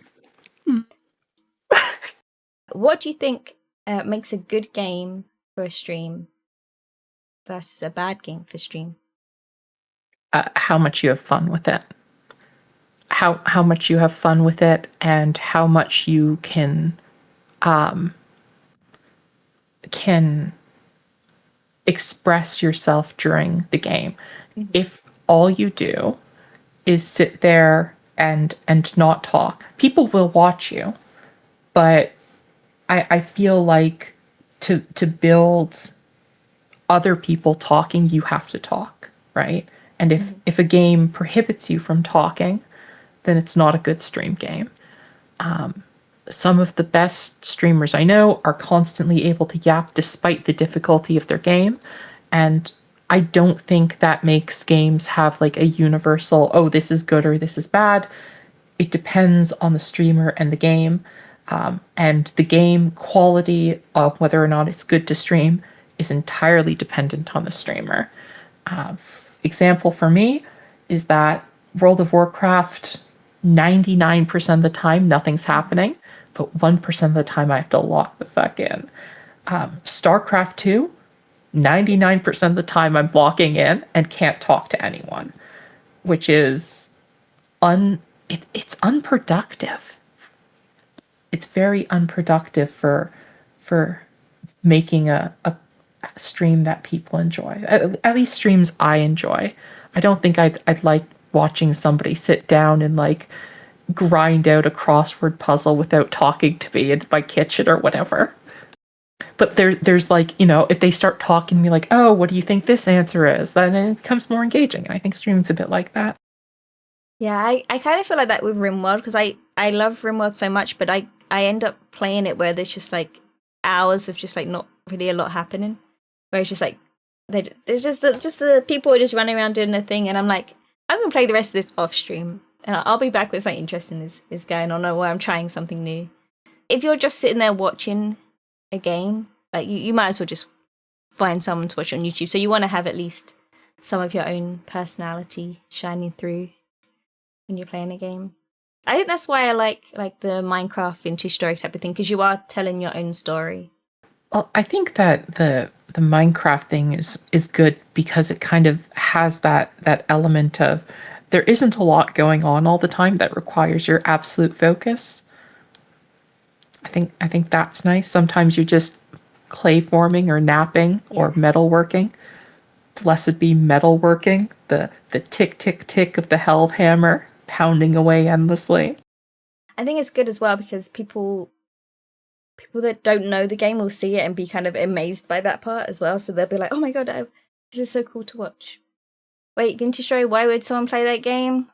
Speaker 2: What do you think makes a good game for a stream versus a bad game for stream?
Speaker 1: How much you have fun with it. How much you have fun with it, and how much you can express yourself during the game. Mm-hmm. If all you do is sit there and not talk, people will watch you. But I feel like to build other people talking, you have to talk, right? And if a game prohibits you from talking, then it's not a good stream game. Some of the best streamers I know are constantly able to yap despite the difficulty of their game. And I don't think that makes games have like a universal, oh, this is good or this is bad. It depends on the streamer and the game. And the game quality of whether or not it's good to stream is entirely dependent on the streamer. Example for me is that World of Warcraft, 99% of the time, nothing's happening, but 1% of the time I have to lock the fuck in. StarCraft 2, 99% of the time I'm locking in and can't talk to anyone, which is it's unproductive. It's very unproductive for making a stream that people enjoy. At least streams I enjoy. I don't think I'd like watching somebody sit down and like grind out a crossword puzzle without talking to me in my kitchen or whatever. But there's like, you know, if they start talking to me like, oh, what do you think this answer is? Then it becomes more engaging. And I think streaming's a bit like that.
Speaker 2: Yeah, I kind of feel like that with RimWorld, because I love RimWorld so much, but I end up playing it where there's just like hours of just like not really a lot happening. Where it's just like, there's just the people are just running around doing their thing, and I'm like, I'm going to play the rest of this off stream, and I'll be back when something interesting is going on, or where I'm trying something new. If you're just sitting there watching a game, like you might as well just find someone to watch on YouTube. So you want to have at least some of your own personality shining through when you're playing a game. I think that's why I like the Minecraft vintage story type of thing, because you are telling your own story.
Speaker 1: Well, I think that the Minecraft thing is good because it kind of has that element of there isn't a lot going on all the time that requires your absolute focus. I think that's nice. Sometimes you're just clay forming or napping or metalworking. Blessed be metalworking, the tick tick tick of the hell hammer pounding away endlessly.
Speaker 2: I think it's good as well because people that don't know the game will see it and be kind of amazed by that part as well. So they'll be like, oh my god, this is so cool to watch. Wait, Vintage Story, why would someone play that game?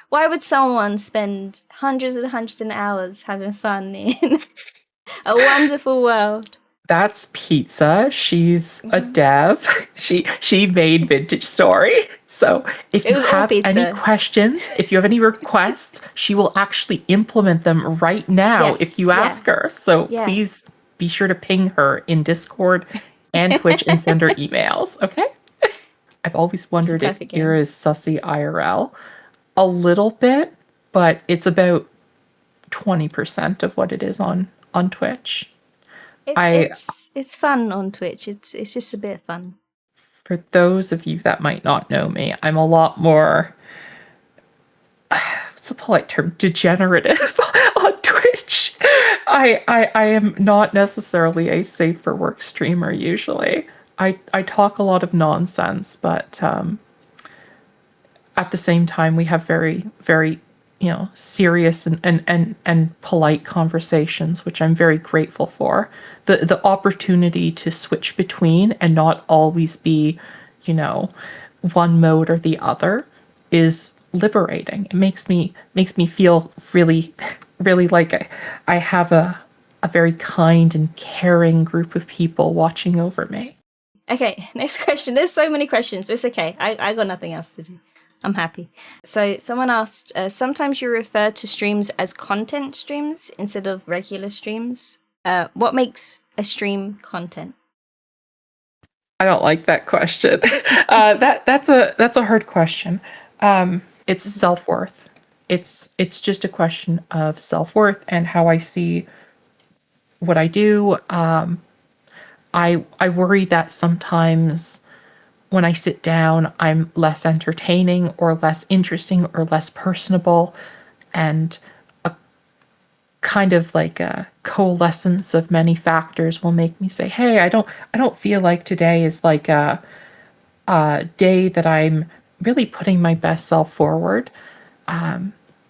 Speaker 2: Why would someone spend hundreds and hundreds of hours having fun in a wonderful world?
Speaker 1: That's Pizza. She's a dev. She made Vintage Story. So if you have any questions, if you have any requests, she will actually implement them right now if you ask her. So please be sure to ping her in Discord and Twitch and send her emails, okay? I've always wondered if Ira is sussy IRL. A little bit, but it's about 20% of what it is on Twitch.
Speaker 2: It's fun on Twitch. It's just a bit of fun.
Speaker 1: For those of you that might not know me, I'm a lot more, what's the polite term, degenerative I am not necessarily a safe for work streamer usually. I talk a lot of nonsense, but at the same time we have very serious and polite conversations, which I'm very grateful for. The opportunity to switch between and not always be, you know, one mode or the other is liberating. It makes me feel really really like I have a very kind and caring group of people watching over me.
Speaker 2: Okay, next question. There's so many questions. It's okay. I got nothing else to do. I'm happy. So someone asked, sometimes you refer to streams as content streams instead of regular streams. What makes a stream content?
Speaker 1: I don't like that question. That's a hard question. It's self-worth. It's just a question of self-worth and how I see what I do. I worry that sometimes when I sit down, I'm less entertaining or less interesting or less personable, and kind of like a coalescence of many factors will make me say, "Hey, I don't feel like today is like a day that I'm really putting my best self forward."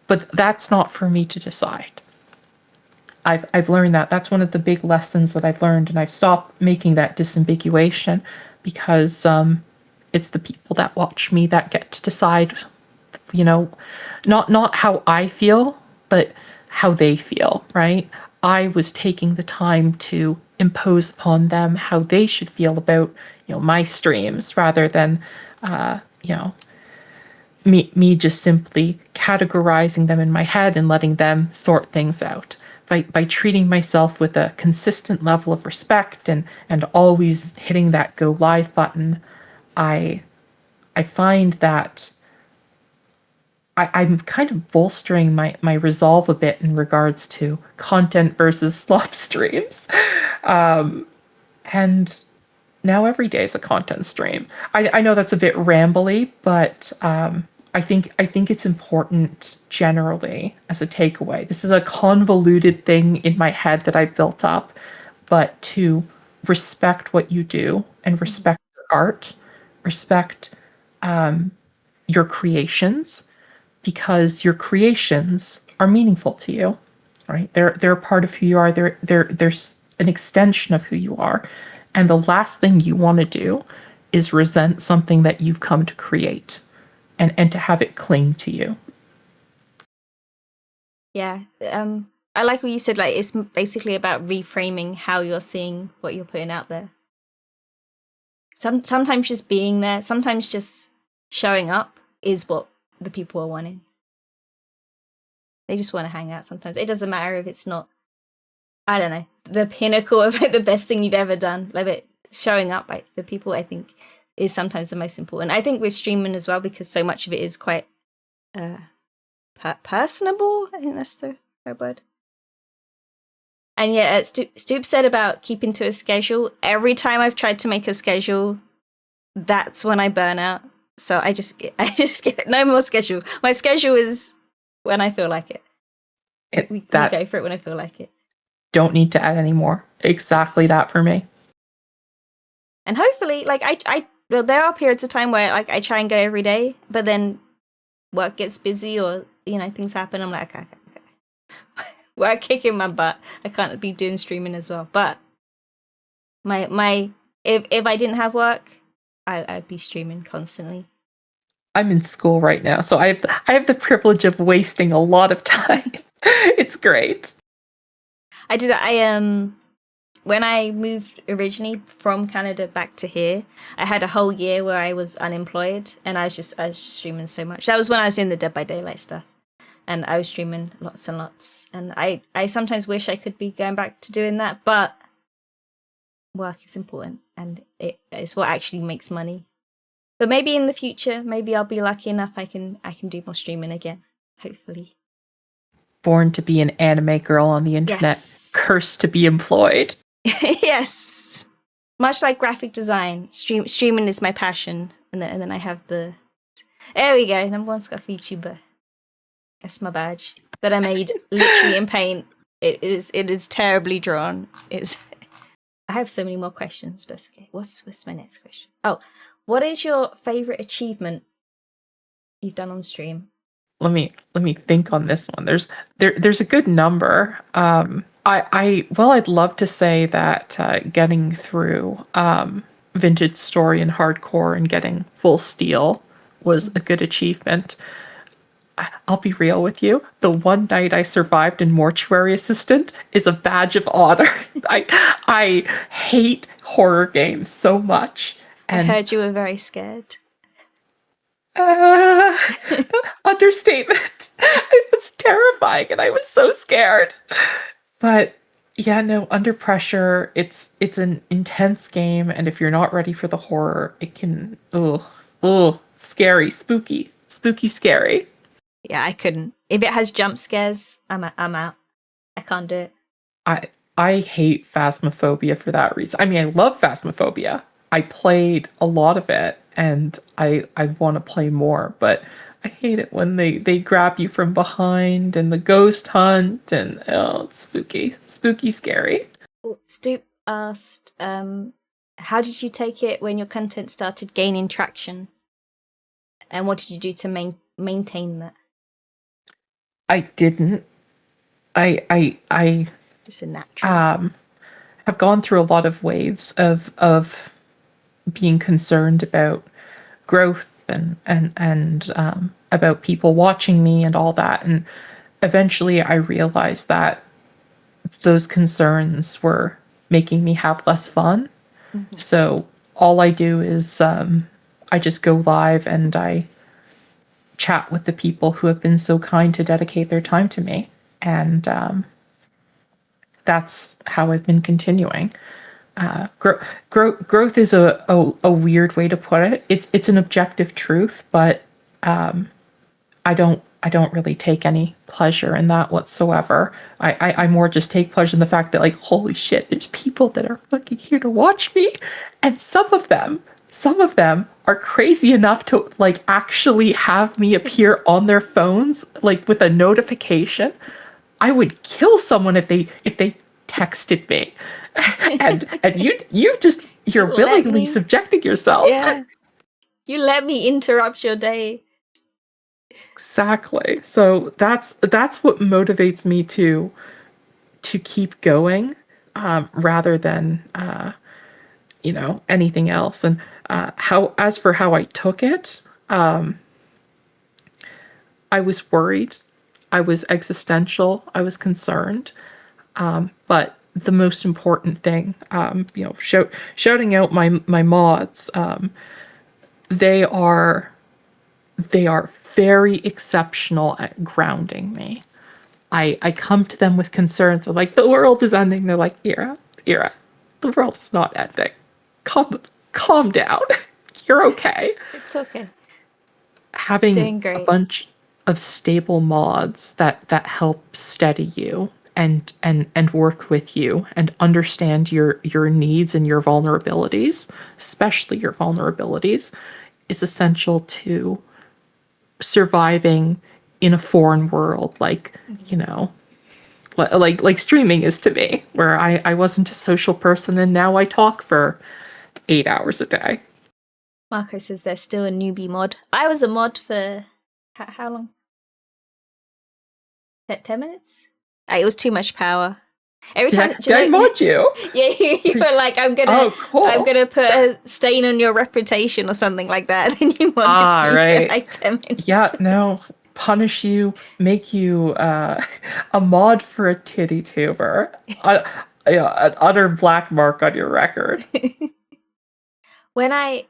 Speaker 1: But that's not for me to decide. I've learned that. That's one of the big lessons that I've learned, and I've stopped making that disambiguation because it's the people that watch me that get to decide, you know, not how I feel, but how they feel, right? I was taking the time to impose upon them how they should feel about, my streams rather than, you know, me just simply categorizing them in my head and letting them sort things out. By treating myself with a consistent level of respect and always hitting that go live button, I I find that I'm kind of bolstering my resolve a bit in regards to content versus slop streams. And now every day is a content stream. I know that's a bit rambly, but I think it's important generally as a takeaway. This is a convoluted thing in my head that I've built up, but to respect what you do and respect your art, respect your creations, because your creations are meaningful to you, right? They're a part of who you are. They're an extension of who you are. And the last thing you want to do is resent something that you've come to create and to have it cling to you.
Speaker 2: Yeah. I like what you said. Like, it's basically about reframing how you're seeing what you're putting out there. Sometimes just being there, sometimes just showing up is what the people are wanting. They just want to hang out sometimes. It doesn't matter if it's not, I don't know, the pinnacle of like the best thing you've ever done. Like, it showing up, like, for people, I think, is sometimes the most important. I think with streaming as well, because so much of it is quite personable. I think that's the right word. And yeah, Stoop said about keeping to a schedule. Every time I've tried to make a schedule, that's when I burn out. So I just get no more schedule. My schedule is when I feel like it. We
Speaker 1: That
Speaker 2: go for it when I feel like it.
Speaker 1: don't need to add any more. Exactly that for me.
Speaker 2: And hopefully, like, well, there are periods of time where like I try and go every day, but then work gets busy or things happen. I'm like, okay. Work kicking my butt. I can't be doing streaming as well. But my if I didn't have work, I'd be streaming constantly.
Speaker 1: I'm in school right now, so I have the privilege of wasting a lot of time. It's great.
Speaker 2: I when I moved originally from Canada back to here, I had a whole year where I was unemployed and I was just streaming so much. That was when I was in the Dead by Daylight stuff. And I was streaming lots and lots. And I sometimes wish I could be going back to doing that, but work is important and it's what actually makes money. But maybe in the future, maybe I'll be lucky enough I can do more streaming again. Hopefully.
Speaker 1: Born to be an anime girl on the internet,
Speaker 2: Yes.
Speaker 1: cursed to be employed.
Speaker 2: Yes. Much like graphic design, streaming is my passion. And then I have there we go, number one scuff VTuber. That's my badge that I made literally in paint. It is terribly drawn. It's I have so many more questions, but okay. What's my next question? Oh, what is your favorite achievement you've done on stream?
Speaker 1: Let me think on this one. There's a good number. I'd love to say that getting through Vintage Story and Hardcore and getting full steel was a good achievement. I'll be real with you. The one night I survived in Mortuary Assistant is a badge of honor. I hate horror games so much.
Speaker 2: I
Speaker 1: And
Speaker 2: heard you were very scared.
Speaker 1: uh, understatement. It was terrifying and I was so scared. But yeah, no, under pressure, it's an intense game, and if you're not ready for the horror, it can scary, spooky, scary.
Speaker 2: Yeah, I couldn't. If it has jump scares, I'm out. I can't do it.
Speaker 1: I I hate Phasmophobia for that reason. I mean, I love Phasmophobia. I played a lot of it, and I want to play more, but I hate it when they grab you from behind and the ghost hunt and oh, it's spooky, scary.
Speaker 2: Oh, Stoop asked, how did you take it when your content started gaining traction? And what did you do to maintain that?
Speaker 1: I didn't. I
Speaker 2: Just a natural.
Speaker 1: have gone through a lot of waves of being concerned about growth and about people watching me and all that. And eventually I realized that those concerns were making me have less fun.
Speaker 2: Mhm.
Speaker 1: So all I do is I just go live and I chat with the people who have been so kind to dedicate their time to me. And that's how I've been continuing. Growth is a weird way to put it. It's an objective truth, but I don't really take any pleasure in that whatsoever. I more just take pleasure in the fact that like holy shit, there's people that are fucking here to watch me, and some of them are crazy enough to like actually have me appear on their phones like with a notification. I would kill someone if they texted me. And you're
Speaker 2: You let
Speaker 1: willingly
Speaker 2: me.
Speaker 1: subjecting yourself.
Speaker 2: Yeah. You let me interrupt your day.
Speaker 1: Exactly. So that's what motivates me to keep going, rather than anything else. And how as for how I took it, I was worried, I was existential, I was concerned. But the most important thing, shouting out my mods, they are they are very exceptional at grounding me. I come to them with concerns. I'm like, the world is ending. They're like, Ira, the world is not ending. Calm down. You're okay.
Speaker 2: It's okay.
Speaker 1: Having
Speaker 2: Doing
Speaker 1: a
Speaker 2: great.
Speaker 1: bunch of stable mods that help steady you and work with you and understand your needs and your vulnerabilities, especially your vulnerabilities, is essential to surviving in a foreign world like like streaming is to me, where I wasn't a social person and now I talk for 8 hours a day.
Speaker 2: Marco says there's still a newbie mod. I was a mod for how long? 10 minutes? It was too much power. Every time,
Speaker 1: Did I mod you?
Speaker 2: yeah, you were like, I'm
Speaker 1: Cool.
Speaker 2: gonna put a stain on your reputation or something like that. And you modded me
Speaker 1: Right.
Speaker 2: for like 10 minutes.
Speaker 1: Yeah, no. Punish you, make you a mod for a titty tuber. An utter black mark on your record.
Speaker 2: when I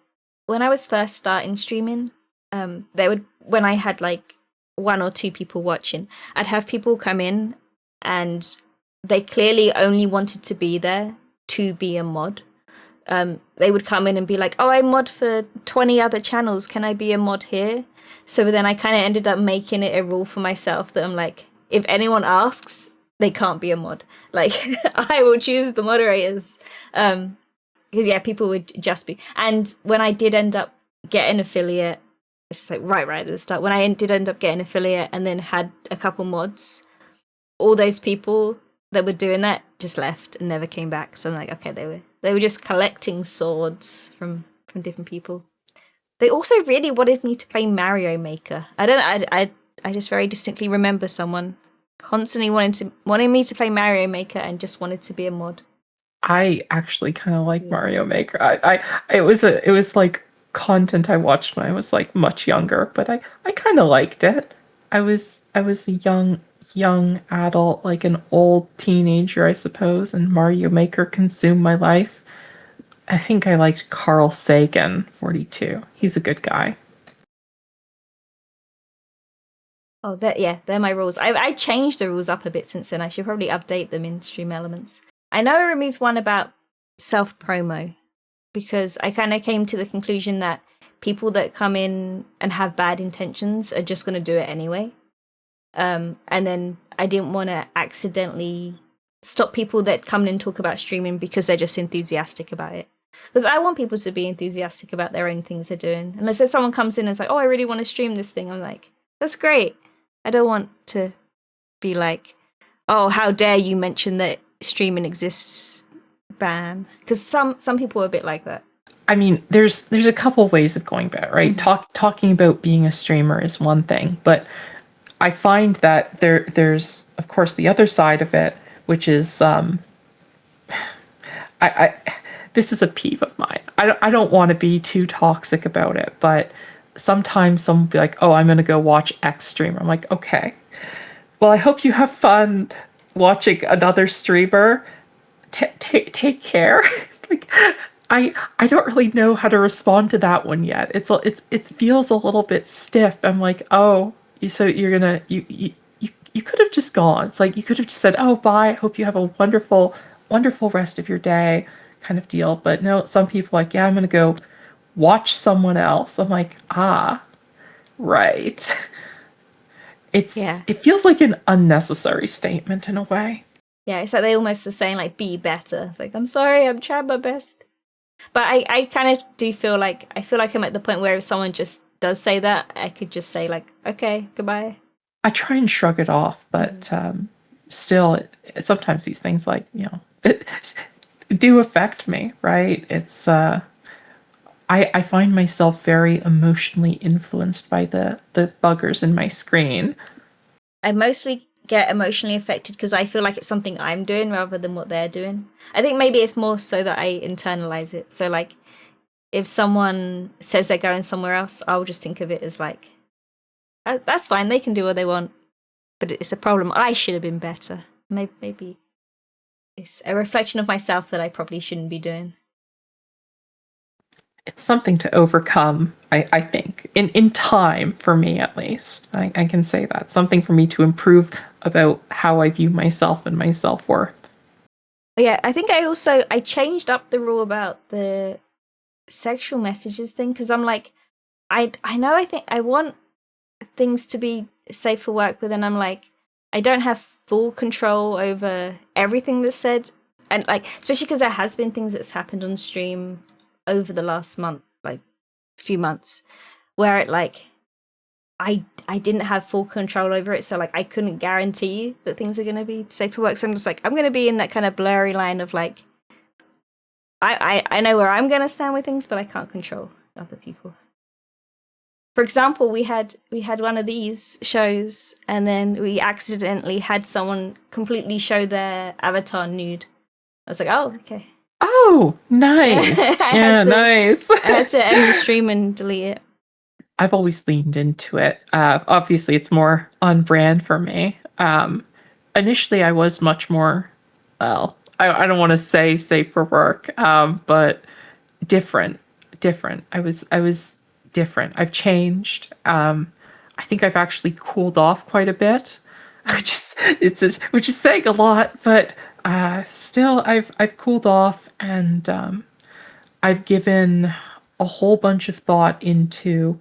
Speaker 2: was first starting streaming, when I had like one or two people watching, I'd have people come in and they clearly only wanted to be there to be a mod. They would come in and be like, "Oh, I mod for 20 other channels. Can I be a mod here?" So then I kind of ended up making it a rule for myself that I'm like, if anyone asks, they can't be a mod. Like, I will choose the moderators. Because yeah, people would just be. And when I did end up getting affiliate, it's like right at the start. When I did end up getting affiliate and then had a couple mods, all those people that were doing that just left and never came back. So I'm like, okay, they were just collecting swords from different people. They also really wanted me to play Mario Maker. I just very distinctly remember someone constantly wanting me to play Mario Maker and just wanted to be a mod.
Speaker 1: I actually kind of like Mario Maker. It was like content I watched when I was like much younger, but I kind of liked it. I was a young adult, like an old teenager, I suppose, and Mario Maker consumed my life. I think I liked Carl Sagan, 42. He's a good guy.
Speaker 2: Oh, they're my rules. I changed the rules up a bit since then. I should probably update them in Stream Elements. I know I removed one about self-promo because I kind of came to the conclusion that people that come in and have bad intentions are just going to do it anyway. And then I didn't want to accidentally stop people that come in and talk about streaming because they're just enthusiastic about it. Because I want people to be enthusiastic about their own things they're doing. Unless if someone comes in and is like, oh, I really want to stream this thing, I'm like, that's great. I don't want to be like, oh, how dare you mention that streaming exists, ban. Because some people are a bit like that.
Speaker 1: I mean, there's a couple ways of going about it, right? Talking about being a streamer is one thing, but I find that there's of course the other side of it, which is I this is a peeve of mine. I don't want to be too toxic about it, but sometimes someone will be like, "Oh, I'm going to go watch X streamer." I'm like, "Okay. Well, I hope you have fun watching another streamer. Take care." Like I don't really know how to respond to that one yet. It feels a little bit stiff. I'm like, "Oh, you're gonna you could have just gone." It's like you could have just said, "Oh, bye. I hope you have a wonderful rest of your day," kind of deal. But no, some people are like, "Yeah, I'm gonna go watch someone else." I'm like, "Ah, right." It feels like an unnecessary statement in a way.
Speaker 2: Yeah, it's like they almost are saying like, be better. It's like, I'm sorry, I'm trying my best. But I kind of do feel like I'm at the point where if someone just does say that, I could just say like, okay, goodbye.
Speaker 1: I try and shrug it off, but still, sometimes these things like, do affect me, right? It's I find myself very emotionally influenced by the buggers in my screen.
Speaker 2: I mostly get emotionally affected because I feel like it's something I'm doing rather than what they're doing. I think maybe it's more so that I internalize it. So like if someone says they're going somewhere else, I'll just think of it as like, that's fine, they can do what they want. But it's a problem. I should have been better. Maybe it's a reflection of myself that I probably shouldn't be doing.
Speaker 1: It's something to overcome, I think, in time, for me at least. I can say that. Something for me to improve about how I view myself and my self-worth.
Speaker 2: Yeah, I think I changed up the rule about the sexual messages thing because I'm like, I know I think I want things to be safe for work, but then I'm like, I don't have full control over everything that's said. And like, especially because there has been things that's happened on stream over the last month, like few months, where it like I didn't have full control over it, so like I couldn't guarantee that things are going to be safe for work. So I'm just like, I'm going to be in that kind of blurry line of like, I know where I'm going to stand with things, but I can't control other people. For example, we had one of these shows, and then we accidentally had someone completely show their avatar nude. I was like, oh, okay.
Speaker 1: Oh, nice. Yeah, nice.
Speaker 2: I had to end the stream and delete it.
Speaker 1: I've always leaned into it. Obviously, it's more on brand for me. Initially, I was much more, well, I don't want to say safe for work, but different. I was different. I've changed. I think I've actually cooled off quite a bit, which is saying a lot, but still, I've cooled off, and I've given a whole bunch of thought into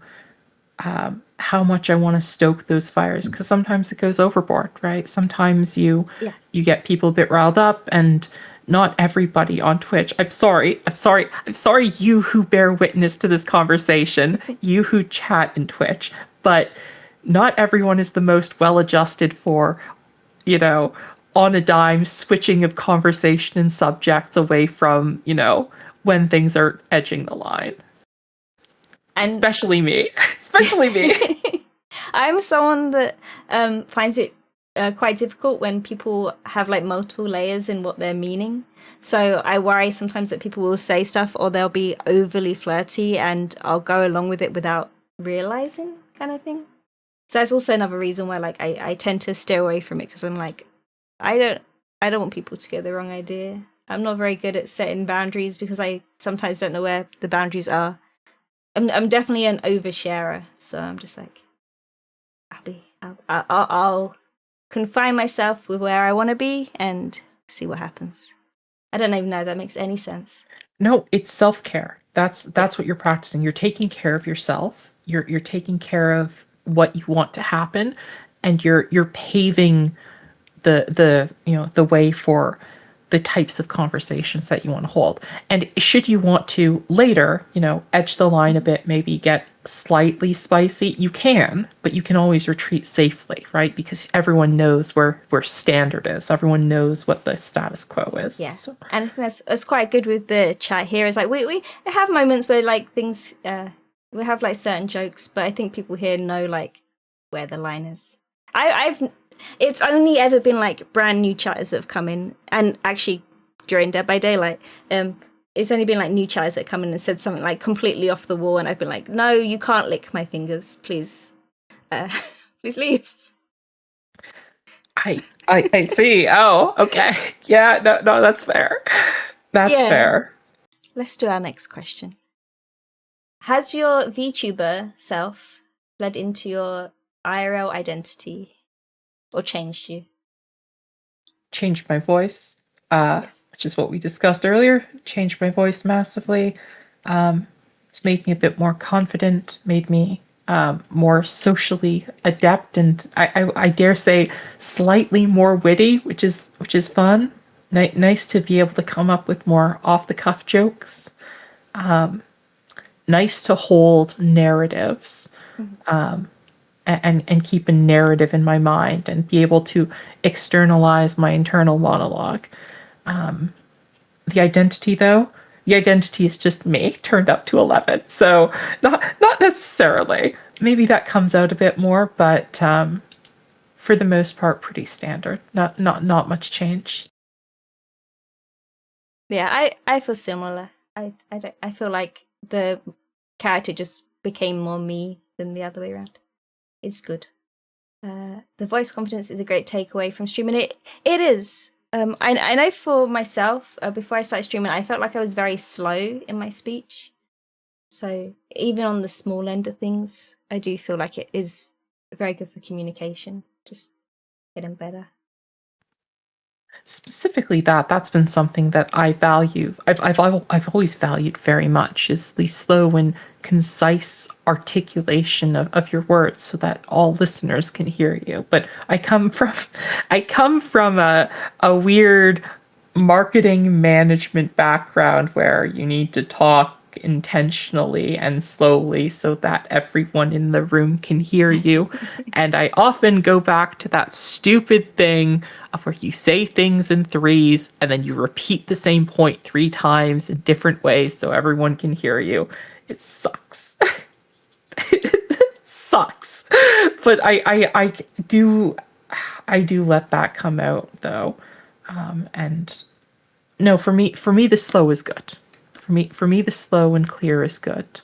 Speaker 1: how much I want to stoke those fires, because sometimes it goes overboard, right? Sometimes you get people a bit riled up, and not everybody on Twitch. I'm sorry, you who bear witness to this conversation, you who chat in Twitch, but not everyone is the most well adjusted for, on a dime, switching of conversation and subjects away from, when things are edging the line.
Speaker 2: And
Speaker 1: Especially me. Especially me.
Speaker 2: I'm someone that finds it quite difficult when people have like multiple layers in what they're meaning. So I worry sometimes that people will say stuff or they'll be overly flirty and I'll go along with it without realizing, kind of thing. So that's also another reason why like I tend to stay away from it, because I'm like, I don't want people to get the wrong idea. I'm not very good at setting boundaries because I sometimes don't know where the boundaries are. I'm definitely an oversharer, so I'm just like, I'll confine myself with where I want to be and see what happens. I don't even know if that makes any sense.
Speaker 1: No, it's self-care. That's
Speaker 2: Yes.
Speaker 1: what you're practicing. You're taking care of yourself. You're taking care of what you want to happen, and you're paving the way for the types of conversations that you want to hold. And should you want to later, edge the line a bit, maybe get slightly spicy, you can, but you can always retreat safely, right? Because everyone knows where standard is. Everyone knows what the status quo is.
Speaker 2: Yeah.
Speaker 1: So
Speaker 2: And I think that's quite good with the chat here. Is like we have moments where like things we have like certain jokes, but I think people here know like where the line is. I've it's only ever been like brand new chatters that have come in, and actually during Dead by Daylight, it's only been like new chatters that have come in and said something like completely off the wall, and I've been like, no, you can't lick my fingers, please, please leave.
Speaker 1: I see. Oh, okay. Yeah, no, that's fair. That's
Speaker 2: Yeah.
Speaker 1: fair.
Speaker 2: Let's do our next question. Has your VTuber self bled into your IRL identity or changed you?
Speaker 1: Changed my voice,
Speaker 2: Yes.
Speaker 1: which is what we discussed earlier. Changed my voice massively. It's made me a bit more confident, made me more socially adept, and I dare say slightly more witty, which is fun. Nice to be able to come up with more off the cuff jokes. Nice to hold narratives.
Speaker 2: Mhm.
Speaker 1: And keep a narrative in my mind and be able to externalize my internal monologue. The identity, though, the identity is just me turned up to 11. So not necessarily. Maybe that comes out a bit more, but for the most part, pretty standard. Not much change.
Speaker 2: Yeah, I feel similar. I feel like the character just became more me than the other way around. It's good. The voice confidence is a great takeaway from streaming. It is. I know for myself, before I started streaming, I felt like I was very slow in my speech. So even on the small end of things, I do feel like it is very good for communication. Just getting better.
Speaker 1: Specifically, that's been something that I value. I've always valued very much, is the slow and concise articulation of your words so that all listeners can hear you. But I come from a weird marketing management background where you need to talk intentionally and slowly so that everyone in the room can hear you. And I often go back to that stupid thing of where you say things in threes and then you repeat the same point 3 times in different ways so everyone can hear you. It sucks. It sucks. But I do let that come out though. And no, for me the slow is good. For me the slow and clear is good.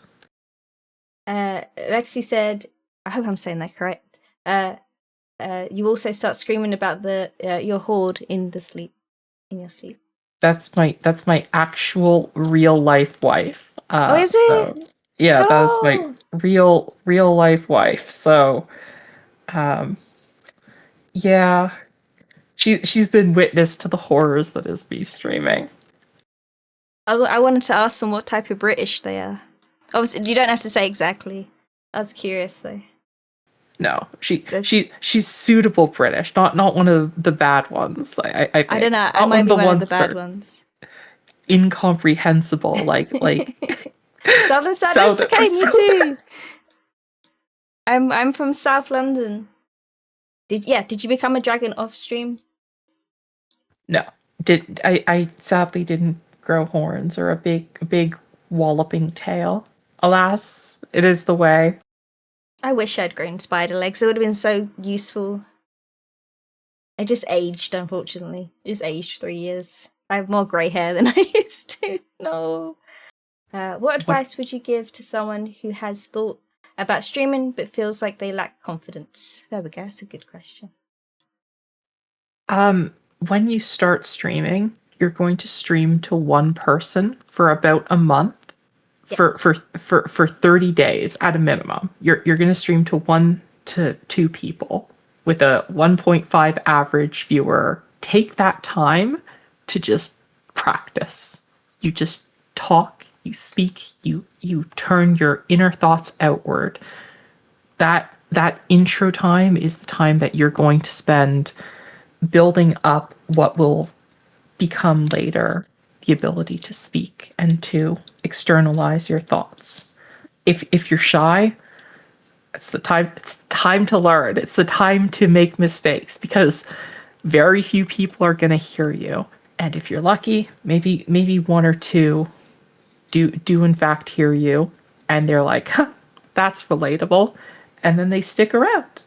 Speaker 2: Lexi said, I hope I'm saying that correct. You also start screaming about the your horde in your sleep.
Speaker 1: That's my actual real life wife.
Speaker 2: Oh, is
Speaker 1: So
Speaker 2: it?
Speaker 1: yeah, that's my
Speaker 2: Oh,
Speaker 1: real life wife. So um yeah, she's been witness to the horrors that is me streaming.
Speaker 2: I wanted to ask them what type of British they are. Obviously, you don't have to say exactly. I was curious though.
Speaker 1: No,
Speaker 2: There's,
Speaker 1: she's suitable British, not one of the bad ones. I
Speaker 2: I don't
Speaker 1: think
Speaker 2: know. I
Speaker 1: not one
Speaker 2: might
Speaker 1: of
Speaker 2: be
Speaker 1: the
Speaker 2: one of the
Speaker 1: ones that
Speaker 2: bad
Speaker 1: are
Speaker 2: ones.
Speaker 1: incomprehensible, like
Speaker 2: Southern sadness.
Speaker 1: Southern or
Speaker 2: Okay, me
Speaker 1: something.
Speaker 2: too. I'm from South London. Did you become a dragon off stream?
Speaker 1: No, I sadly didn't grow horns or a big walloping tail. Alas, it is the way.
Speaker 2: I wish I'd grown spider legs. It would have been so useful. I just aged, unfortunately. I just aged 3 years. I have more grey hair than I used to. No. What
Speaker 1: What
Speaker 2: advice would you give to someone who has thought about streaming but feels like they lack confidence? There we go. That's a good question.
Speaker 1: when you start streaming, you're going to stream to one person for about a month for
Speaker 2: Yes.
Speaker 1: for for 30 days at a minimum. You're going to stream to 1 to 2 people with a 1.5 average viewer. Take that time to just practice. You just talk, you speak, you turn your inner thoughts outward. That intro time is the time that you're going to spend building up what will become later the ability to speak and to externalize your thoughts. If you're shy, it's time to learn. It's the time to make mistakes because very few people are going to hear you. And if you're lucky, maybe one or two do in fact hear you and they're like, huh, that's relatable, and then they stick around.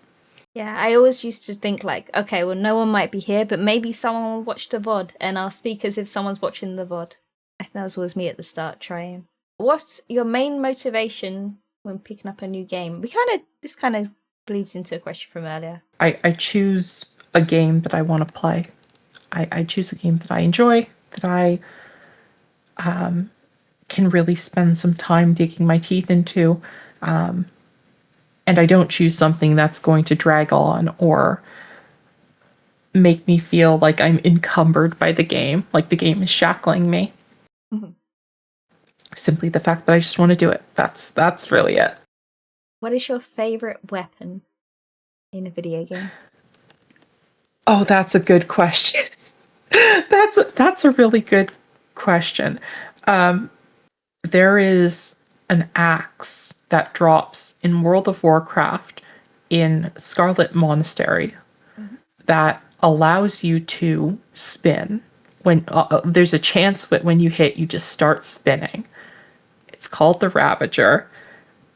Speaker 2: Yeah, I always used to think like, okay, well, no one might be here, but maybe someone will watch the VOD and I'll speak as if someone's watching the VOD. I think that was always me at the start trying. What's your main motivation when picking up a new game? This kind of bleeds into a question from earlier.
Speaker 1: I choose a game that I want to play. I choose a game that I enjoy, that I can really spend some time digging my teeth into. And I don't choose something that's going to drag on or make me feel like I'm encumbered by the game, like the game is shackling me.
Speaker 2: Mm-hmm.
Speaker 1: Simply the fact that I just want to do it. That's really it.
Speaker 2: What is your favorite weapon in a video game?
Speaker 1: Oh, that's a good question. That's a really good question. There is an axe that drops in World of Warcraft in Scarlet Monastery
Speaker 2: Mhm.
Speaker 1: that allows you to spin. When there's a chance that when you hit, you just start spinning. It's called the Ravager,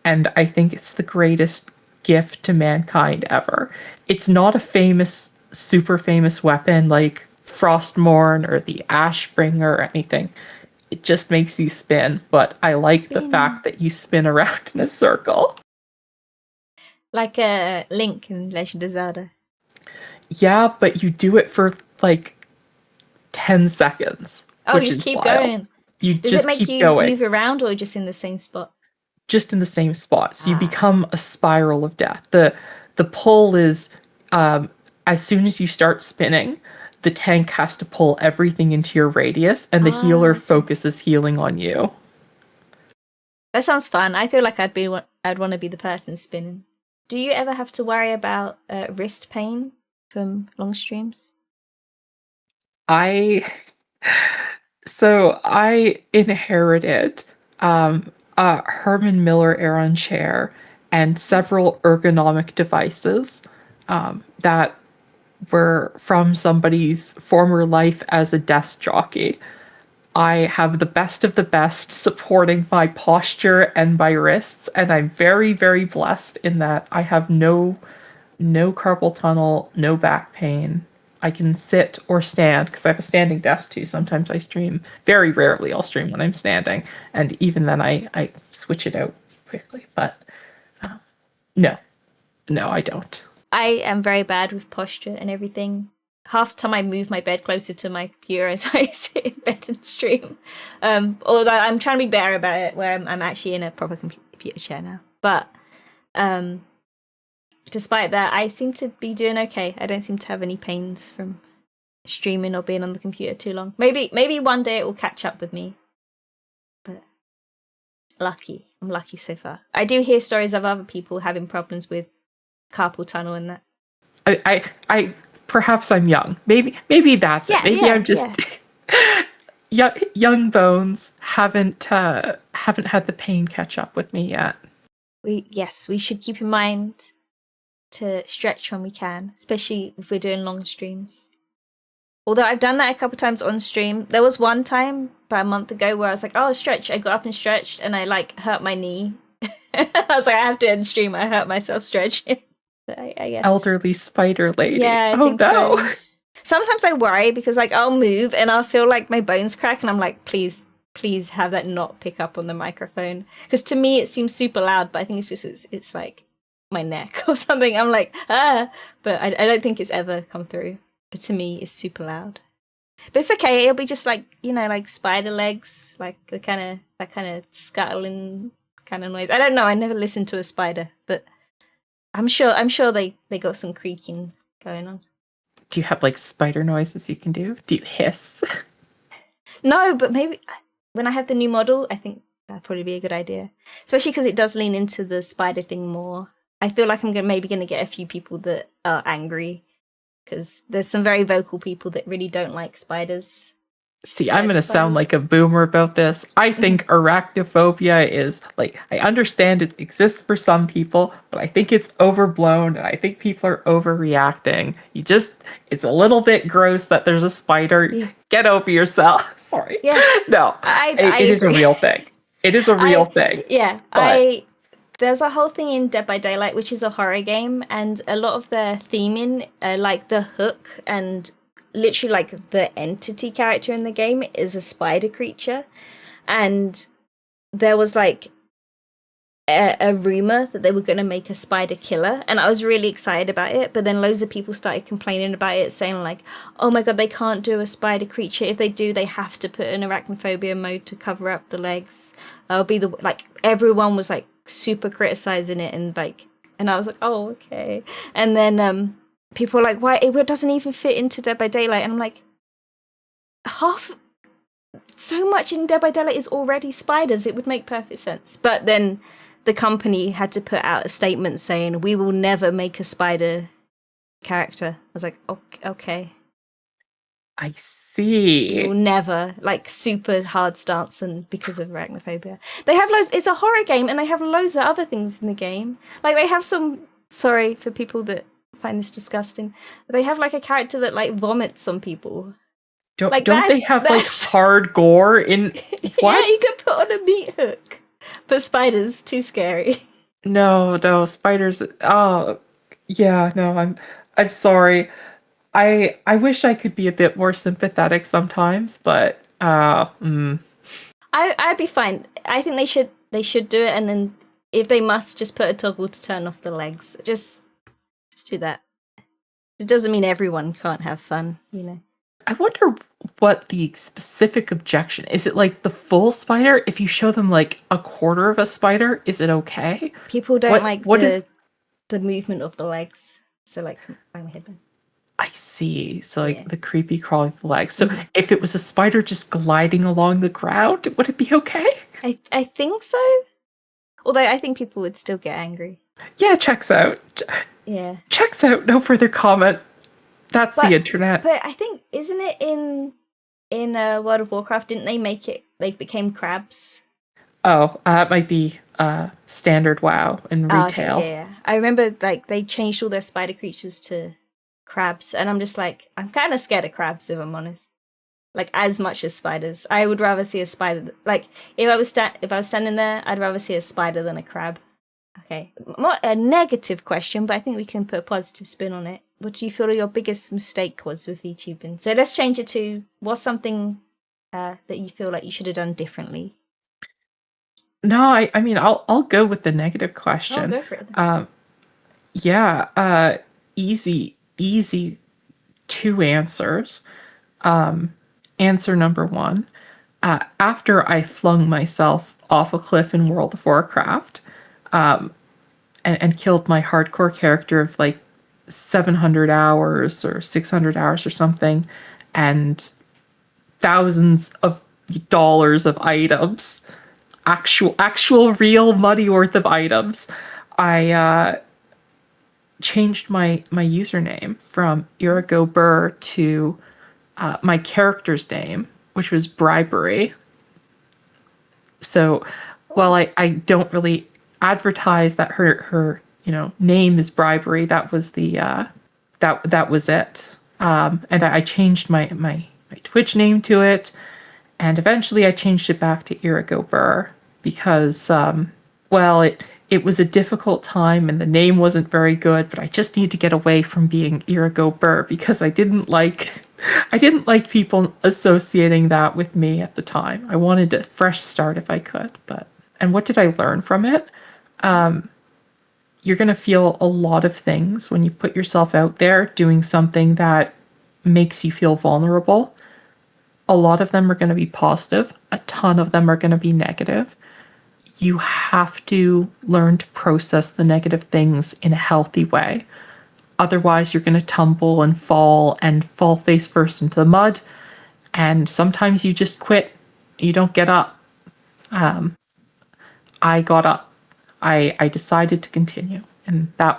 Speaker 1: and I think it's the greatest gift to mankind ever. It's not a super famous weapon like Frostmourne or the Ashbringer or anything. It just makes you spin, but I like the
Speaker 2: Spin.
Speaker 1: fact that you spin around in a circle.
Speaker 2: Like a Link in Legend of Zelda.
Speaker 1: Yeah, but you do it for like 10 seconds,
Speaker 2: Oh, you
Speaker 1: which
Speaker 2: just
Speaker 1: is
Speaker 2: keep
Speaker 1: wild.
Speaker 2: going.
Speaker 1: You
Speaker 2: Does it
Speaker 1: just
Speaker 2: make
Speaker 1: keep
Speaker 2: you
Speaker 1: going,
Speaker 2: move around or just in the same spot?
Speaker 1: just in the same spot. So you
Speaker 2: Ah.
Speaker 1: become a spiral of death. The pull is as soon as you start spinning, the tank has to pull everything into your radius, and the
Speaker 2: Ah,
Speaker 1: healer
Speaker 2: I see.
Speaker 1: focuses healing on you.
Speaker 2: That sounds fun. I feel like I'd want to be the person spinning. Do you ever have to worry about wrist pain from long streams?
Speaker 1: I I inherited a Herman Miller Aeron chair and several ergonomic devices that were from somebody's former life as a desk jockey. I have the best of the best supporting my posture and my wrists, and I'm very, very blessed in that I have no carpal tunnel, no back pain. I can sit or stand because I have a standing desk too. Sometimes I stream. Very rarely I'll stream when I'm standing, and even then I switch it out quickly. But no, no, I don't.
Speaker 2: I am very bad with posture and everything. Half the time I move my bed closer to my computer so I sit in bed and stream. Although I'm trying to be better about it where I'm actually in a proper computer chair now. But um, despite that, I seem to be doing okay. I don't seem to have any pains from streaming or being on the computer too long. Maybe one day it will catch up with me. But I'm lucky so far. I do hear stories of other people having problems with carpal tunnel and that.
Speaker 1: I perhaps I'm young. Maybe that's it. Maybe I'm
Speaker 2: Yeah.
Speaker 1: just young bones haven't had the pain catch up with me yet.
Speaker 2: We should keep in mind to stretch when we can, especially if we're doing long streams. Although I've done that a couple times on stream. There was one time about a month ago where I was like, oh, stretch. I got up and stretched and I like hurt my knee. I was like, I have to end stream. I hurt myself stretching. But I guess.
Speaker 1: Elderly spider lady.
Speaker 2: Yeah, I think
Speaker 1: no.
Speaker 2: so. Sometimes I worry because like I'll move and I'll feel like my bones crack and I'm like, please have that not pick up on the microphone. Because to me it seems super loud, but I think it's just it's like my neck or something. I'm like, ah, but I don't think it's ever come through. But to me, it's super loud. But it's okay. It'll be just like, you know, like spider legs, like that kind of scuttling kind of noise. I don't know. I never listened to a spider, but I'm sure they got some creaking going on.
Speaker 1: Do you have like spider noises you can do? Do you hiss?
Speaker 2: No, but maybe when I have the new model, I think that'd probably be a good idea. Especially because it does lean into the spider thing more. I feel like I'm maybe gonna get a few people that are angry. Because there's some very vocal people that really don't like spiders.
Speaker 1: See, I'm going to sound like a boomer about this. I think arachnophobia is like, I understand it exists for some people, but I think it's overblown and I think people are overreacting. It's a little bit gross that there's a spider. Yeah. Get over yourself. Sorry.
Speaker 2: Yeah.
Speaker 1: No, it is a real thing. It is a real thing.
Speaker 2: Yeah. There's a whole thing in Dead by Daylight, which is a horror game, and a lot of their theming, like the hook and literally like the entity character in the game is a spider creature. And there was like a rumor that they were going to make a spider killer, and I was really excited about it, but then loads of people started complaining about it, saying like, oh my god, they can't do a spider creature. If they do, they have to put an arachnophobia mode to cover up the legs. Everyone was like super criticizing it, and I was like, oh, okay. And then people were like, why it doesn't even fit into Dead by Daylight, and I'm like, so much in Dead by Daylight is already spiders, it would make perfect sense. But then the company had to put out a statement saying, we will never make a spider character. I was like, okay.
Speaker 1: I see.
Speaker 2: You'll never, like, super hard stance and because of arachnophobia. They have loads, it's a horror game, and they have loads of other things in the game. Like, they have sorry for people that find this disgusting, they have, like, a character that, like, vomits on people.
Speaker 1: Don't they have, like, hard gore in... What?
Speaker 2: Yeah, you could put on a meat hook. But spiders, too scary.
Speaker 1: No, spiders... Oh, yeah, no, I'm sorry. I wish I could be a bit more sympathetic sometimes, but
Speaker 2: I'd be fine. I think they should do it, and then if they must, just put a toggle to turn off the legs. Just do that. It doesn't mean everyone can't have fun, you know.
Speaker 1: I wonder what the specific objection is. It like the full spider? If you show them like a quarter of a spider, is it okay?
Speaker 2: People don't like the movement of the legs. So like bang my head down.
Speaker 1: I see. So like the creepy crawling of the legs. So if it was a spider just gliding along the ground, would it be okay?
Speaker 2: I think so. Although I think people would still get angry.
Speaker 1: Yeah, checks out.
Speaker 2: Yeah. Checks
Speaker 1: out. No further comment. That's the internet.
Speaker 2: But I think, isn't it in World of Warcraft, didn't they make it, they became crabs?
Speaker 1: Oh, it might be standard WoW in retail.
Speaker 2: Okay, yeah. I remember like they changed all their spider creatures to crabs, and I'm just like, I'm kind of scared of crabs, if I'm honest. Like, as much as spiders. I would rather see a spider. Like, if I was standing there, I'd rather see a spider than a crab. Okay. More a negative question, but I think we can put a positive spin on it. What do you feel your biggest mistake was with VTubing? So let's change it to, what's something that you feel like you should have done differently?
Speaker 1: No, I mean, I'll go with the negative question.
Speaker 2: Oh, go for it.
Speaker 1: Yeah, easy two answers. Answer number one, after I flung myself off a cliff in World of Warcraft, and killed my hardcore character of like 700 hours or 600 hours or something, and thousands of dollars of items, actual real money worth of items, I changed my username from IraGoBrr to my character's name, which was Bribery. So while I don't really advertise that her name is Bribery, that was the that was it. And I changed my Twitch name to it, and eventually I changed it back to IraGoBrr because, well, it was a difficult time and the name wasn't very good, but I just needed to get away from being IraGoBrr because I didn't like people associating that with me at the time. I wanted a fresh start if I could, but and what did I learn from it? You're going to feel a lot of things when you put yourself out there doing something that makes you feel vulnerable. A lot of them are going to be positive, a ton of them are going to be negative. You have to learn to process the negative things in a healthy way. Otherwise, you're going to tumble and fall face first into the mud. And sometimes you just quit. You don't get up. I got up. I decided to continue. And it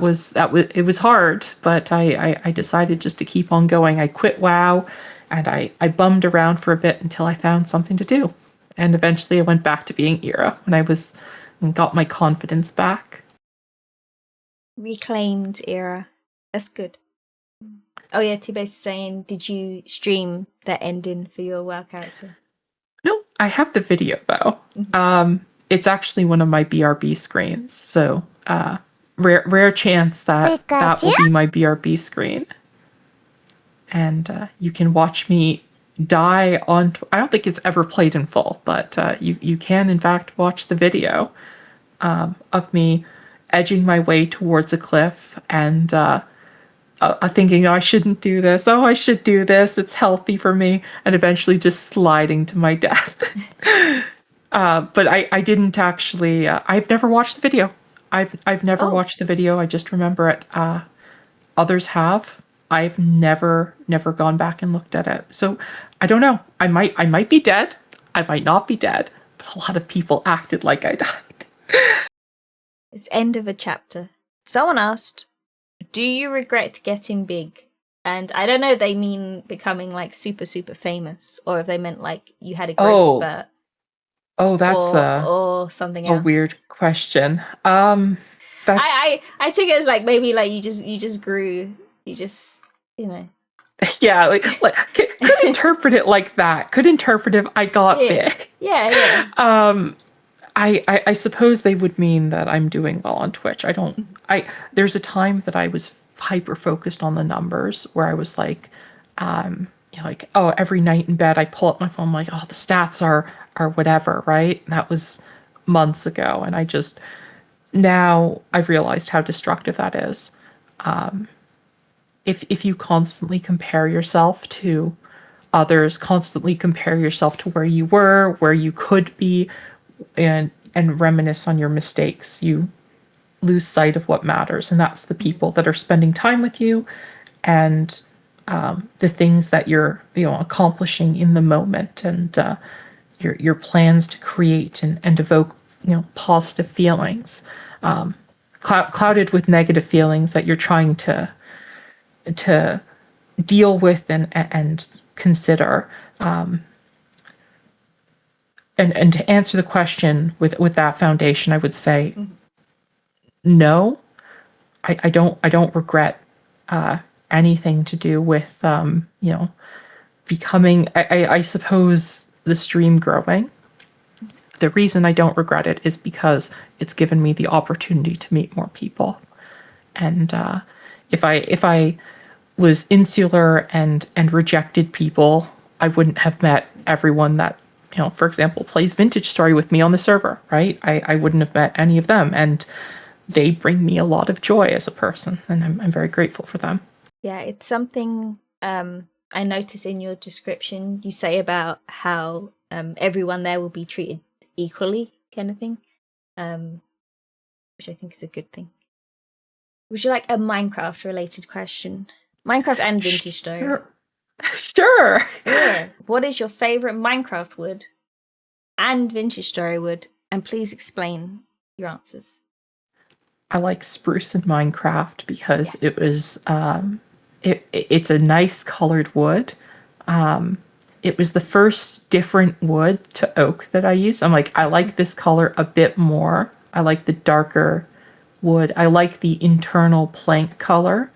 Speaker 1: was hard, but I decided just to keep on going. I quit WoW and I bummed around for a bit until I found something to do. And eventually I went back to being Ira and got my confidence back.
Speaker 2: Reclaimed era. That's good. Oh yeah, T-Base is saying, did you stream that ending for your WoW character?
Speaker 1: No, I have the video though. It's actually one of my BRB screens, so rare chance that that will be my BRB screen. And you can watch me die on. I don't think it's ever played in full, but you can in fact watch the video of me edging my way towards a cliff and thinking, oh, I shouldn't do this. Oh, I should do this. It's healthy for me, and eventually just sliding to my death. But I didn't actually. I've never watched the video. I've never watched the video. I just remember it. Others have. I've never gone back and looked at it. So I don't know. I might be dead. I might not be dead. But a lot of people acted like I died.
Speaker 2: It's end of a chapter. Someone asked, do you regret getting big? And I don't know if they mean becoming like super, super famous, or if they meant like you had a growth spurt.
Speaker 1: Oh, that's
Speaker 2: or something else.
Speaker 1: A weird question. That's
Speaker 2: I took it as like maybe like you just grew,
Speaker 1: Yeah, like could interpret it like that. Could interpret it I got big.
Speaker 2: Yeah.
Speaker 1: I suppose they would mean that I'm doing well on Twitch. There's a time that I was hyper focused on the numbers where I was like, oh, every night in bed I pull up my phone, I'm like, oh, the stats are whatever, right? And that was months ago. And now I've realized how destructive that is. If you constantly compare yourself to others, constantly compare yourself to where you were, where you could be, and reminisce on your mistakes, you lose sight of what matters, and that's the people that are spending time with you, and the things that you're accomplishing in the moment, and your plans to create and evoke positive feelings, clouded with negative feelings that you're trying to deal with and consider. And to answer the question with that foundation, I would say no. I don't regret anything to do with becoming. I suppose the stream growing. The reason I don't regret it is because it's given me the opportunity to meet more people. And if I was insular and rejected people, I wouldn't have met everyone that, for example, plays Vintage Story with me on the server, right? I wouldn't have met any of them, and they bring me a lot of joy as a person, and I'm very grateful for them.
Speaker 2: Yeah, it's something I notice in your description. You say about how everyone there will be treated equally, kind of thing, which I think is a good thing. Would you like a Minecraft-related question? Minecraft and Vintage Story.
Speaker 1: Sure.
Speaker 2: Yeah. What is your favorite Minecraft wood and Vintage Story wood? And please explain your answers.
Speaker 1: I like spruce in Minecraft because it was it's a nice colored wood. It was the first different wood to oak that I used. I'm like, I like this color a bit more. I like the darker wood. I like the internal plank color.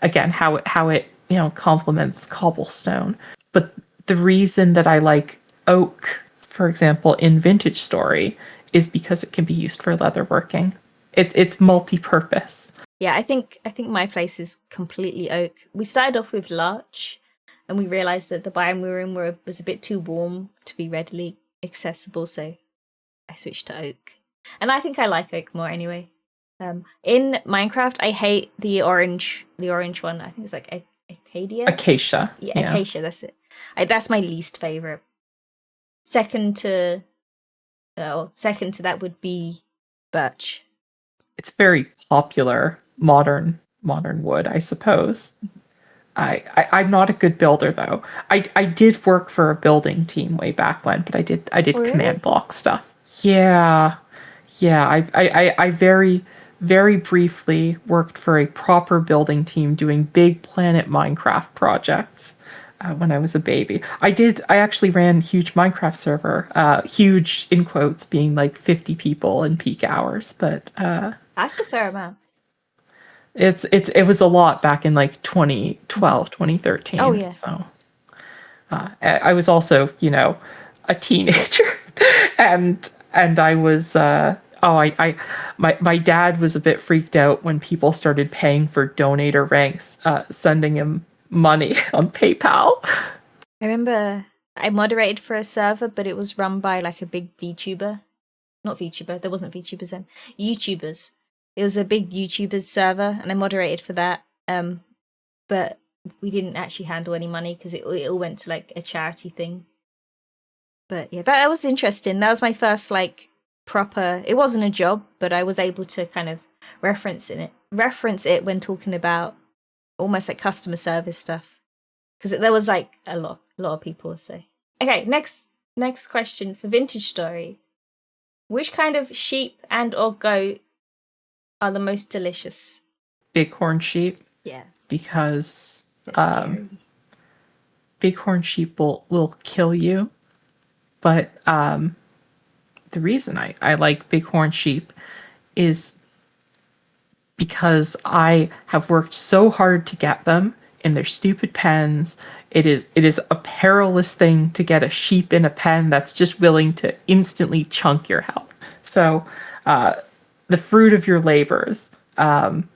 Speaker 1: Again, how it complements cobblestone. But the reason that I like oak, for example, in Vintage Story, is because it can be used for leatherworking. It's multi-purpose.
Speaker 2: Yeah, I think my place is completely oak. We started off with larch, and we realized that the biome we were in was a bit too warm to be readily accessible, so I switched to oak. And I think I like oak more anyway. In Minecraft, I hate the orange one. I think it's like Acadia.
Speaker 1: Acacia.
Speaker 2: Yeah,
Speaker 1: Yeah.
Speaker 2: acacia. That's it. That's my least favorite. Second to, second to that would be birch.
Speaker 1: It's very popular modern wood, I suppose. I'm not a good builder though. I did work for a building team way back when, but I did
Speaker 2: Oh, really?
Speaker 1: command block stuff. Yeah, yeah. I very briefly worked for a proper building team doing big Planet Minecraft projects when I was a baby. I actually ran huge Minecraft server, huge in quotes being like 50 people in peak hours, but
Speaker 2: That's a fair amount.
Speaker 1: it was a lot back in like 2012,
Speaker 2: Oh
Speaker 1: 2013.
Speaker 2: yeah.
Speaker 1: So I was also, a teenager, and I was my dad was a bit freaked out when people started paying for donator ranks, sending him money on PayPal.
Speaker 2: I remember I moderated for a server, but it was run by like a big VTuber. Not VTuber, there wasn't VTubers then. YouTubers. It was a big YouTubers server, and I moderated for that. But we didn't actually handle any money because it all went to like a charity thing. But yeah, that was interesting. That was my first like proper. It wasn't a job, but I was able to kind of reference it when talking about almost like customer service stuff because there was like a lot of people. So okay, next question for Vintage Story. Which kind of sheep and or goat are the most delicious?
Speaker 1: Bighorn sheep,
Speaker 2: Yeah,
Speaker 1: because
Speaker 2: that's scary.
Speaker 1: bighorn sheep will kill you. But the reason I like bighorn sheep is because I have worked so hard to get them in their stupid pens. It is a perilous thing to get a sheep in a pen that's just willing to instantly chunk your health. So the fruit of your labors, and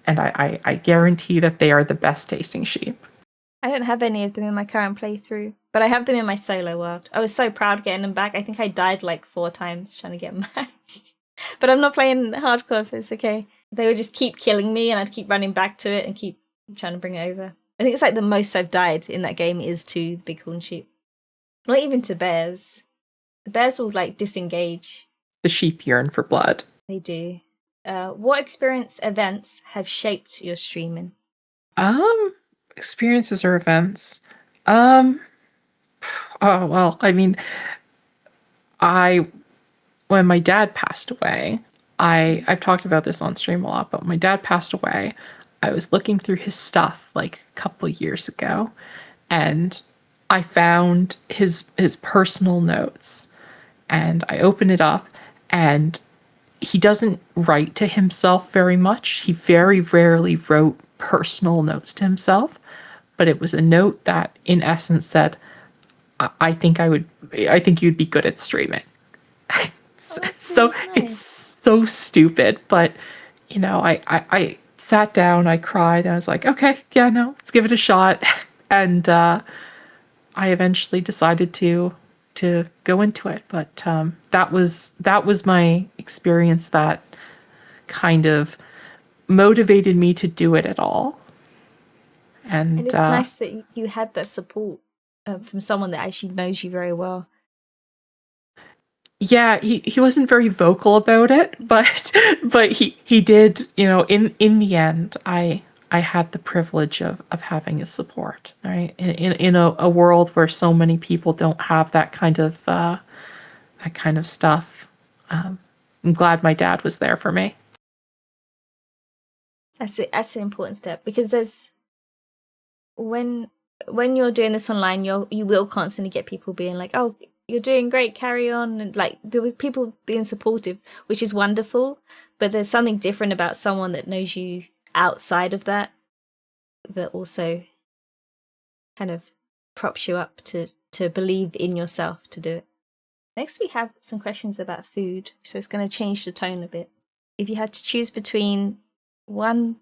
Speaker 1: I guarantee that they are the best tasting sheep.
Speaker 2: I don't have any of them in my current playthrough, but I have them in my solo world. I was so proud getting them back. I think I died like 4 times trying to get them back. But I'm not playing hardcore, so it's okay. They would just keep killing me, and I'd keep running back to it and keep trying to bring it over. I think it's like the most I've died in that game is to bighorn sheep. Not even to bears. The bears will like disengage.
Speaker 1: The sheep yearn for blood.
Speaker 2: They do. What experience events have shaped your streaming?
Speaker 1: Experiences or events. Um, oh well, I mean, I when my dad passed away, I've talked about this on stream a lot, but when my dad passed away, I was looking through his stuff like a couple years ago, and I found his personal notes, and I opened it up, and he doesn't write to himself very much. He very rarely wrote personal notes to himself, but it was a note that in essence said, I think you'd be good at streaming. So it's so stupid, but I sat down, I cried, and I was like, okay, yeah, no, let's give it a shot. And I eventually decided to go into it. But that was my experience that kind of motivated me to do it at all.
Speaker 2: And
Speaker 1: And
Speaker 2: it's nice that you had that support from someone that actually knows you very well.
Speaker 1: yeah, he wasn't very vocal about it, but he did, in the end, I had the privilege of having his support, right? In a world where so many people don't have that kind of stuff. I'm glad my dad was there for me.
Speaker 2: That's it. That's an important step because there's when you're doing this online, you will constantly get people being like, "Oh, you're doing great, carry on," and like there were people being supportive, which is wonderful. But there's something different about someone that knows you outside of that also kind of props you up to believe in yourself to do it. Next, we have some questions about food, so it's going to change the tone a bit. If you had to choose between one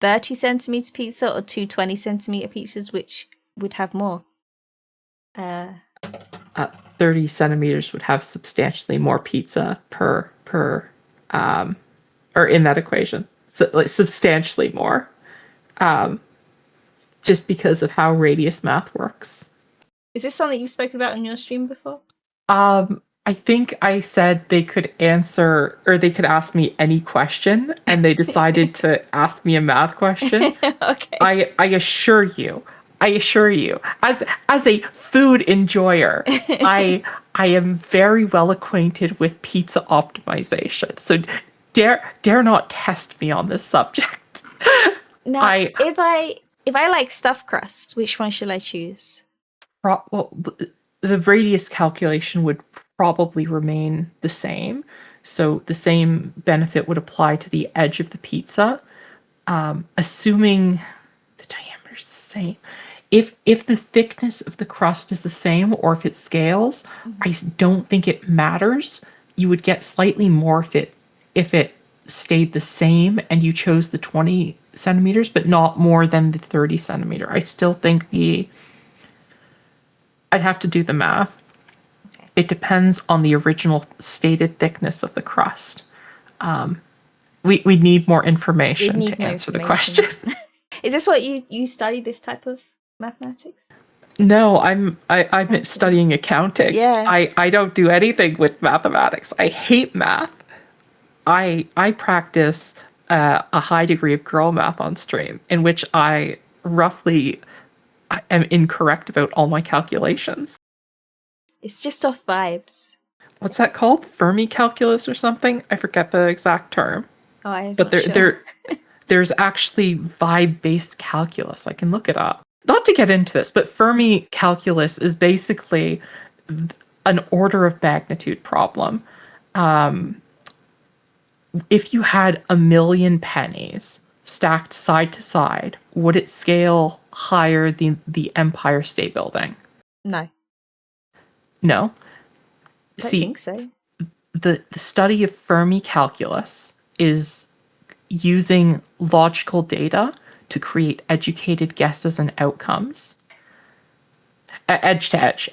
Speaker 2: 30-centimeter pizza or two 20-centimeter pizzas, which would have more?
Speaker 1: 30 centimeters would have substantially more pizza per or in that equation, so like substantially more, just because of how radius math works.
Speaker 2: Is this something you've spoken about on your stream before?
Speaker 1: I think I said they could answer or they could ask me any question, and they decided to ask me a math question.
Speaker 2: Okay.
Speaker 1: I assure you, as a food enjoyer, I am very well acquainted with pizza optimization. So dare not test me on this subject.
Speaker 2: Now, if I like stuffed crust, which one should I choose?
Speaker 1: Well, the radius calculation would probably remain the same. So the same benefit would apply to the edge of the pizza, assuming the diameter is the same. If the thickness of the crust is the same, or if it scales, I don't think it matters. You would get slightly more if it stayed the same and you chose the 20 centimeters, but not more than the 30 centimeter. I still think I'd have to do the math. Okay. It depends on the original stated thickness of the crust. We need more information to answer the question.
Speaker 2: Is this what you study, this type of mathematics?
Speaker 1: No, I'm studying accounting.
Speaker 2: Yeah.
Speaker 1: I don't do anything with mathematics. I hate math. I practice a high degree of girl math on stream, in which I am incorrect about all my calculations.
Speaker 2: It's just off vibes.
Speaker 1: What's that called? Fermi calculus or something? I forget the exact term.
Speaker 2: Oh, I'm
Speaker 1: but
Speaker 2: not sure.
Speaker 1: There's actually vibe-based calculus. I can look it up. Not to get into this, but Fermi calculus is basically an order of magnitude problem. If you had 1,000,000 pennies stacked side to side, would it scale higher than the Empire State Building?
Speaker 2: No.
Speaker 1: No?
Speaker 2: I don't think so.
Speaker 1: The study of Fermi calculus is using logical data to create educated guesses and outcomes. Edge to edge.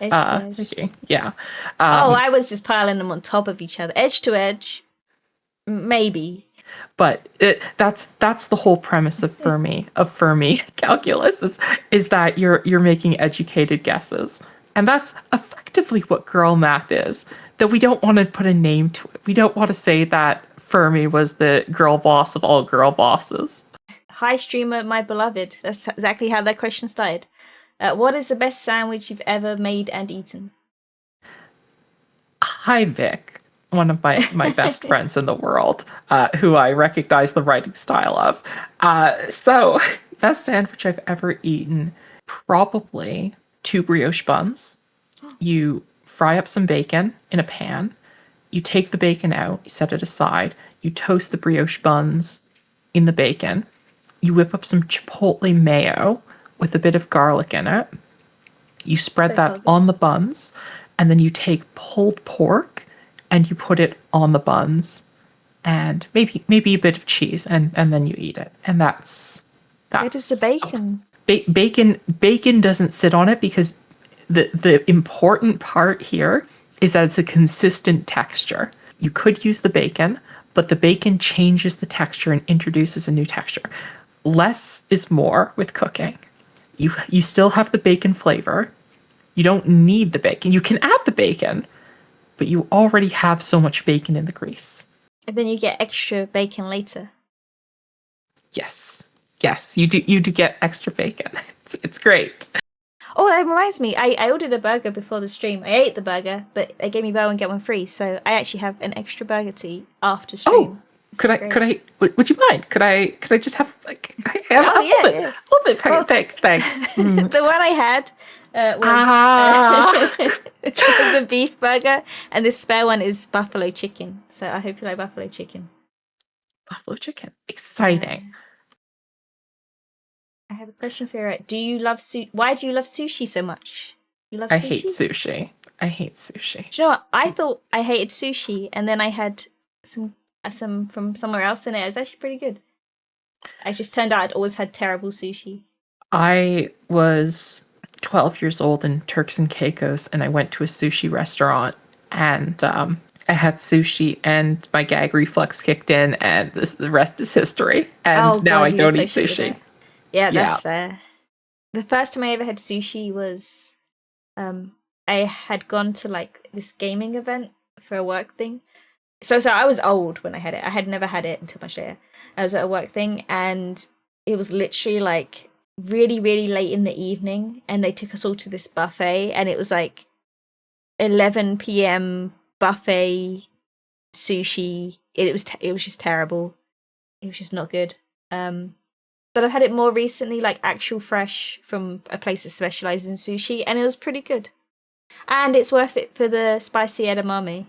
Speaker 1: Okay. Yeah.
Speaker 2: I was just piling them on top of each other. Edge to edge, maybe.
Speaker 1: But that's the whole premise of Fermi calculus is that you're making educated guesses. And that's effectively what girl math is. Though we don't want to put a name to it. We don't want to say that Fermi was the girl boss of all girl bosses.
Speaker 2: Hi, streamer, my beloved. That's exactly how that question started. What is the best sandwich you've ever made and eaten?
Speaker 1: Hi, Vic, one of my best friends in the world, who I recognize the writing style of. So, best sandwich I've ever eaten, probably 2 brioche buns. You fry up some bacon in a pan. You take the bacon out, you set it aside. You toast the brioche buns in the bacon. You whip up some chipotle mayo with a bit of garlic in it. You spread that on the buns, and then you take pulled pork and you put it on the buns, and maybe a bit of cheese, and then you eat it. And that's
Speaker 2: where does the bacon?
Speaker 1: Bacon doesn't sit on it, because the important part here is that it's a consistent texture. You could use the bacon, but the bacon changes the texture and introduces a new texture. Less is more with cooking. You still have the bacon flavor. You don't need the bacon. You can add the bacon, but you already have so much bacon in the grease.
Speaker 2: And then you get extra bacon later.
Speaker 1: Yes, you do get extra bacon. It's great.
Speaker 2: Oh, that reminds me. I ordered a burger before the stream. I ate the burger, but they gave me buy one get one free. So I actually have an extra burger to eat after stream.
Speaker 1: Oh, could I? Would you mind? Could I just have like a little bit? Thanks.
Speaker 2: The one I had was a beef burger, and this spare one is buffalo chicken. So I hope you like buffalo chicken.
Speaker 1: Buffalo chicken, exciting.
Speaker 2: I have a question for you. Do you love Why do you love sushi so much? You love
Speaker 1: I hate
Speaker 2: sushi?
Speaker 1: sushi. I hate sushi.
Speaker 2: Do you know what? I thought I hated sushi, and then I had some from somewhere else, and it was actually pretty good. I just turned out I'd always had terrible sushi.
Speaker 1: I was 12 years old in Turks and Caicos, and I went to a sushi restaurant, and I had sushi, and my gag reflex kicked in, and the rest is history. And
Speaker 2: Oh
Speaker 1: now
Speaker 2: god,
Speaker 1: I
Speaker 2: you
Speaker 1: don't eat
Speaker 2: associate with
Speaker 1: sushi.
Speaker 2: that. Yeah,
Speaker 1: Yeah.
Speaker 2: that's fair. The first time I ever had sushi was I had gone to like this gaming event for a work thing. So I was old when I had it. I had never had it until much later. I was at a work thing, and it was literally like really, really late in the evening, and they took us all to this buffet, and it was like 11 p.m. buffet sushi. It was just terrible. It was just not good. But I've had it more recently, like actual fresh from a place that specializes in sushi, and it was pretty good. And it's worth it for the spicy edamame.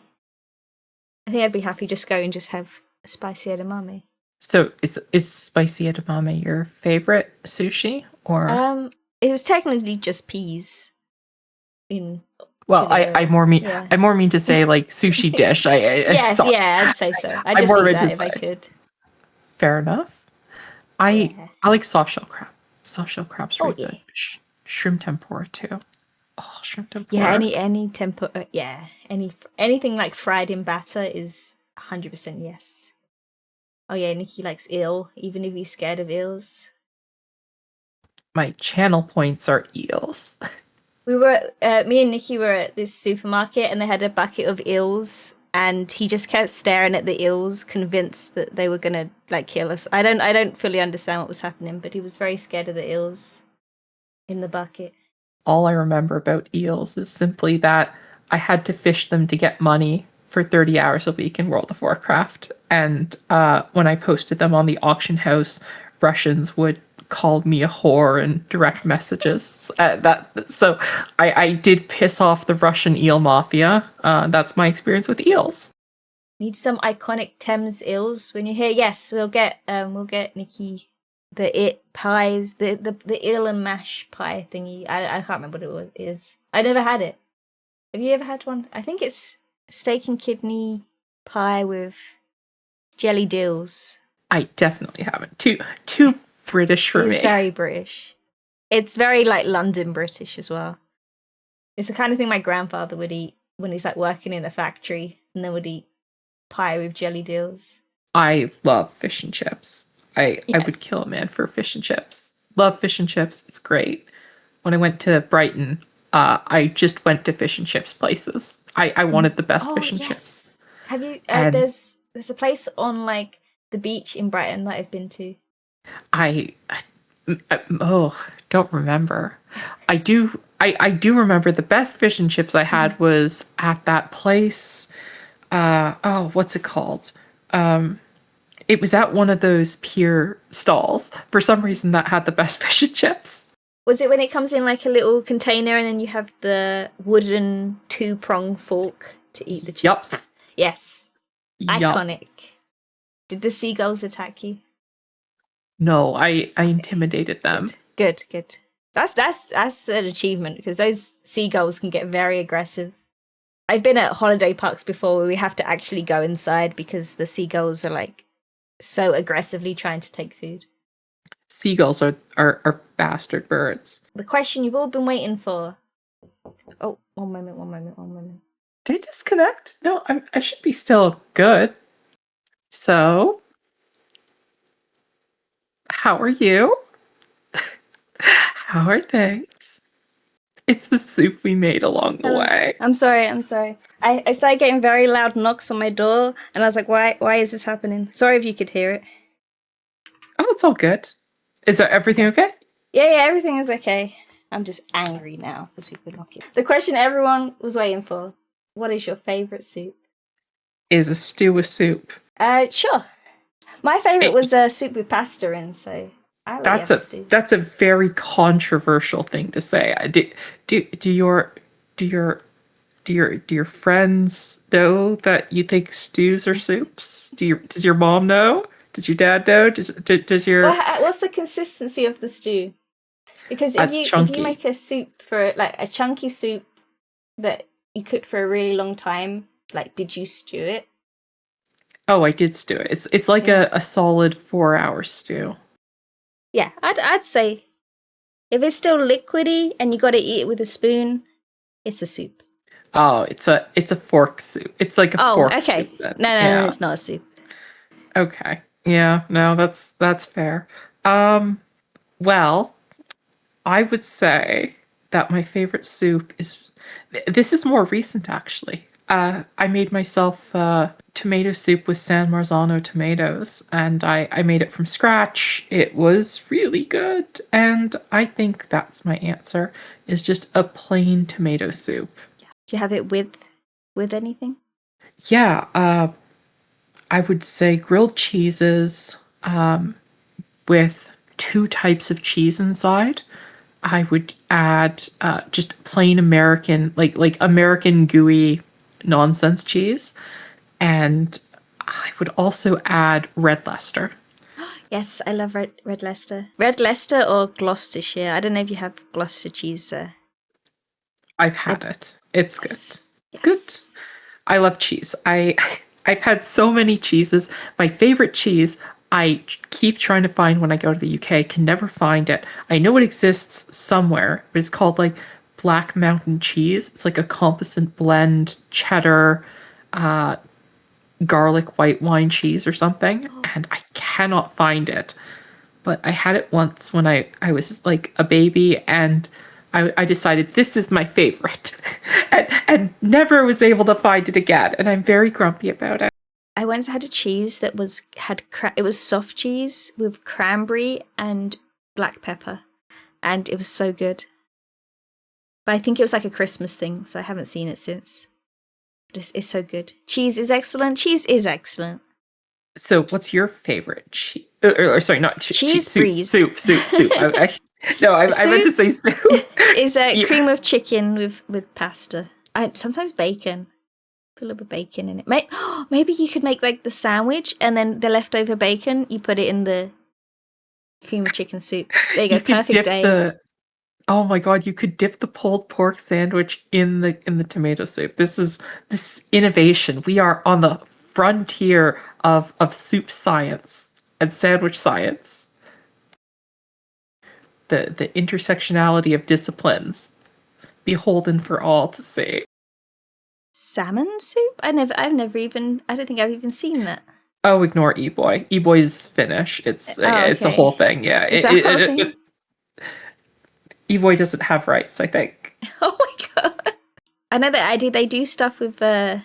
Speaker 2: I think I'd be happy just go and just have a spicy edamame.
Speaker 1: So is spicy edamame your favorite sushi, or?
Speaker 2: It was technically just peas in
Speaker 1: Well,
Speaker 2: chili oil. Yeah.
Speaker 1: I more mean to say like sushi dish.
Speaker 2: Yes,
Speaker 1: Sorry.
Speaker 2: yeah, I'd say so. I'd
Speaker 1: I
Speaker 2: just
Speaker 1: more
Speaker 2: eat
Speaker 1: meant to
Speaker 2: that if I
Speaker 1: say.
Speaker 2: could.
Speaker 1: Fair enough.
Speaker 2: Yeah.
Speaker 1: I like soft shell crab. Soft shell crab's
Speaker 2: Oh
Speaker 1: really
Speaker 2: yeah.
Speaker 1: good. Shrimp tempura too. Oh, shrimp tempura.
Speaker 2: Yeah, any tempura, yeah, anything like fried in batter is 100% yes. Oh yeah, Nikki likes eel, even if he's scared of eels.
Speaker 1: My channel points are eels.
Speaker 2: We were, me and Nikki were at this supermarket, and they had a bucket of eels, and he just kept staring at the eels, convinced that they were gonna like kill us. I don't fully understand what was happening, but he was very scared of the eels in the bucket.
Speaker 1: All I remember about eels is simply that I had to fish them to get money for 30 hours a week in World of Warcraft. And when I posted them on the auction house, Russians would call me a whore in direct messages. So I did piss off the Russian eel mafia. That's my experience with eels.
Speaker 2: Need some iconic Thames eels when you're here. Yes, we'll get Nikki the pies, the eel and mash pie thingy. I can't remember what it is. I never had it. Have you ever had one? I think it's steak and kidney pie with jelly dills.
Speaker 1: I definitely haven't. Too British for me.
Speaker 2: It's very British. It's very like London British as well. It's the kind of thing my grandfather would eat when he's like working in a factory, and then would eat pie with jelly dills.
Speaker 1: I love fish and chips. I would
Speaker 2: Yes.
Speaker 1: kill a man for fish and chips. Love fish and chips. It's great. When I went to Brighton, I just went to fish and chips places. I wanted the best fish and chips.
Speaker 2: Have you?
Speaker 1: And-
Speaker 2: There's a place on like the beach in Brighton that I've been to.
Speaker 1: I don't remember. I do remember the best fish and chips I had was at that place. What's it called? It was at one of those pier stalls. For some reason, that had the best fish and chips.
Speaker 2: Was it when it comes in like a little container, and then you have the wooden 2-prong fork to eat the chips?
Speaker 1: Yup.
Speaker 2: Yes.
Speaker 1: Yup.
Speaker 2: Iconic. Did the seagulls attack you?
Speaker 1: No, I intimidated them.
Speaker 2: Good. That's an achievement, because those seagulls can get very aggressive. I've been at holiday parks before where we have to actually go inside because the seagulls are like so aggressively trying to take food.
Speaker 1: Seagulls are bastard birds.
Speaker 2: The question you've all been waiting for. Oh, one moment.
Speaker 1: Did I disconnect? No, I should be still good. So, how are you? How are things? It's the soup we made along the way.
Speaker 2: I'm sorry. I started getting very loud knocks on my door, and I was like, why is this happening? Sorry if you could hear it.
Speaker 1: Oh, it's all good. Is everything okay?
Speaker 2: Yeah, everything is okay. I'm just angry now because people are knocking. The question everyone was waiting for: what is your favorite soup?
Speaker 1: Is a stew a soup?
Speaker 2: Sure. My favorite was soup with pasta in, so I like stew.
Speaker 1: That's a very controversial thing to say. Do your friends know that you think stews are soups? Does your mom know? Does your dad know? Does your
Speaker 2: What's the consistency of the stew? Because
Speaker 1: That's
Speaker 2: if you
Speaker 1: chunky.
Speaker 2: make a soup for like a chunky soup that you cooked for a really long time, like did you stew it?
Speaker 1: Oh, I did stew it. It's like
Speaker 2: Yeah.
Speaker 1: a solid 4 hour stew.
Speaker 2: Yeah, I'd say if it's still liquidy and you got to eat it with a spoon, it's a soup.
Speaker 1: Oh, it's a fork soup. It's like a
Speaker 2: Oh,
Speaker 1: fork
Speaker 2: okay.
Speaker 1: soup then.
Speaker 2: No,
Speaker 1: Yeah.
Speaker 2: it's not a soup.
Speaker 1: Okay. Yeah, no, that's fair. Um, well, I would say that my favorite soup is this is more recent actually. I made myself tomato soup with San Marzano tomatoes, and I made it from scratch. It was really good, and I think that's my answer is just a plain tomato soup.
Speaker 2: Do you have it with anything?
Speaker 1: Yeah, I would say grilled cheeses with two types of cheese inside. I would add just plain American, like American gooey nonsense cheese, and I would also add red Leicester.
Speaker 2: Yes, I love red Leicester. Red Leicester or Gloucestershire. I don't know if you have Gloucester cheese there.
Speaker 1: I've had it. It's good.
Speaker 2: Yes.
Speaker 1: It's good.
Speaker 2: Yes.
Speaker 1: I love cheese. I've had so many cheeses. My favorite cheese I keep trying to find when I go to the UK, can never find it. I know it exists somewhere, but it's called like Black Mountain cheese. It's like a composite blend cheddar, garlic white wine cheese or something, and I cannot find it. But I had it once when I was just like a baby, and I decided this is my favorite and never was able to find it again. And I'm very grumpy about it.
Speaker 2: I once had a cheese that it was soft cheese with cranberry and black pepper, and it was so good. But I think it was like a Christmas thing, so I haven't seen it since. But it's so good. Cheese is excellent. Cheese is excellent.
Speaker 1: So, what's your favorite cheese? Or sorry, not cheese. Soup,
Speaker 2: Breeze.
Speaker 1: soup. No, I meant to say soup.
Speaker 2: Is a
Speaker 1: Yeah.
Speaker 2: cream of chicken with pasta. Sometimes bacon. Put a little bit of bacon in it. Maybe you could make like the sandwich, and then the leftover bacon, you put it in the cream of chicken soup. There you go.
Speaker 1: You could
Speaker 2: Perfect
Speaker 1: dip
Speaker 2: day.
Speaker 1: oh my god, you could dip the pulled pork sandwich in the tomato soup. This innovation. We are on the frontier of soup science and sandwich science. The intersectionality of disciplines, beholden for all to see.
Speaker 2: Salmon soup? I don't think I've even seen that.
Speaker 1: Oh, ignore E-boy. E-boy's Finnish. It's it's a
Speaker 2: Okay.
Speaker 1: whole thing. Yeah,
Speaker 2: Is that a whole thing?
Speaker 1: E-boy doesn't have rights, I think.
Speaker 2: Oh my god. I know that they do stuff with a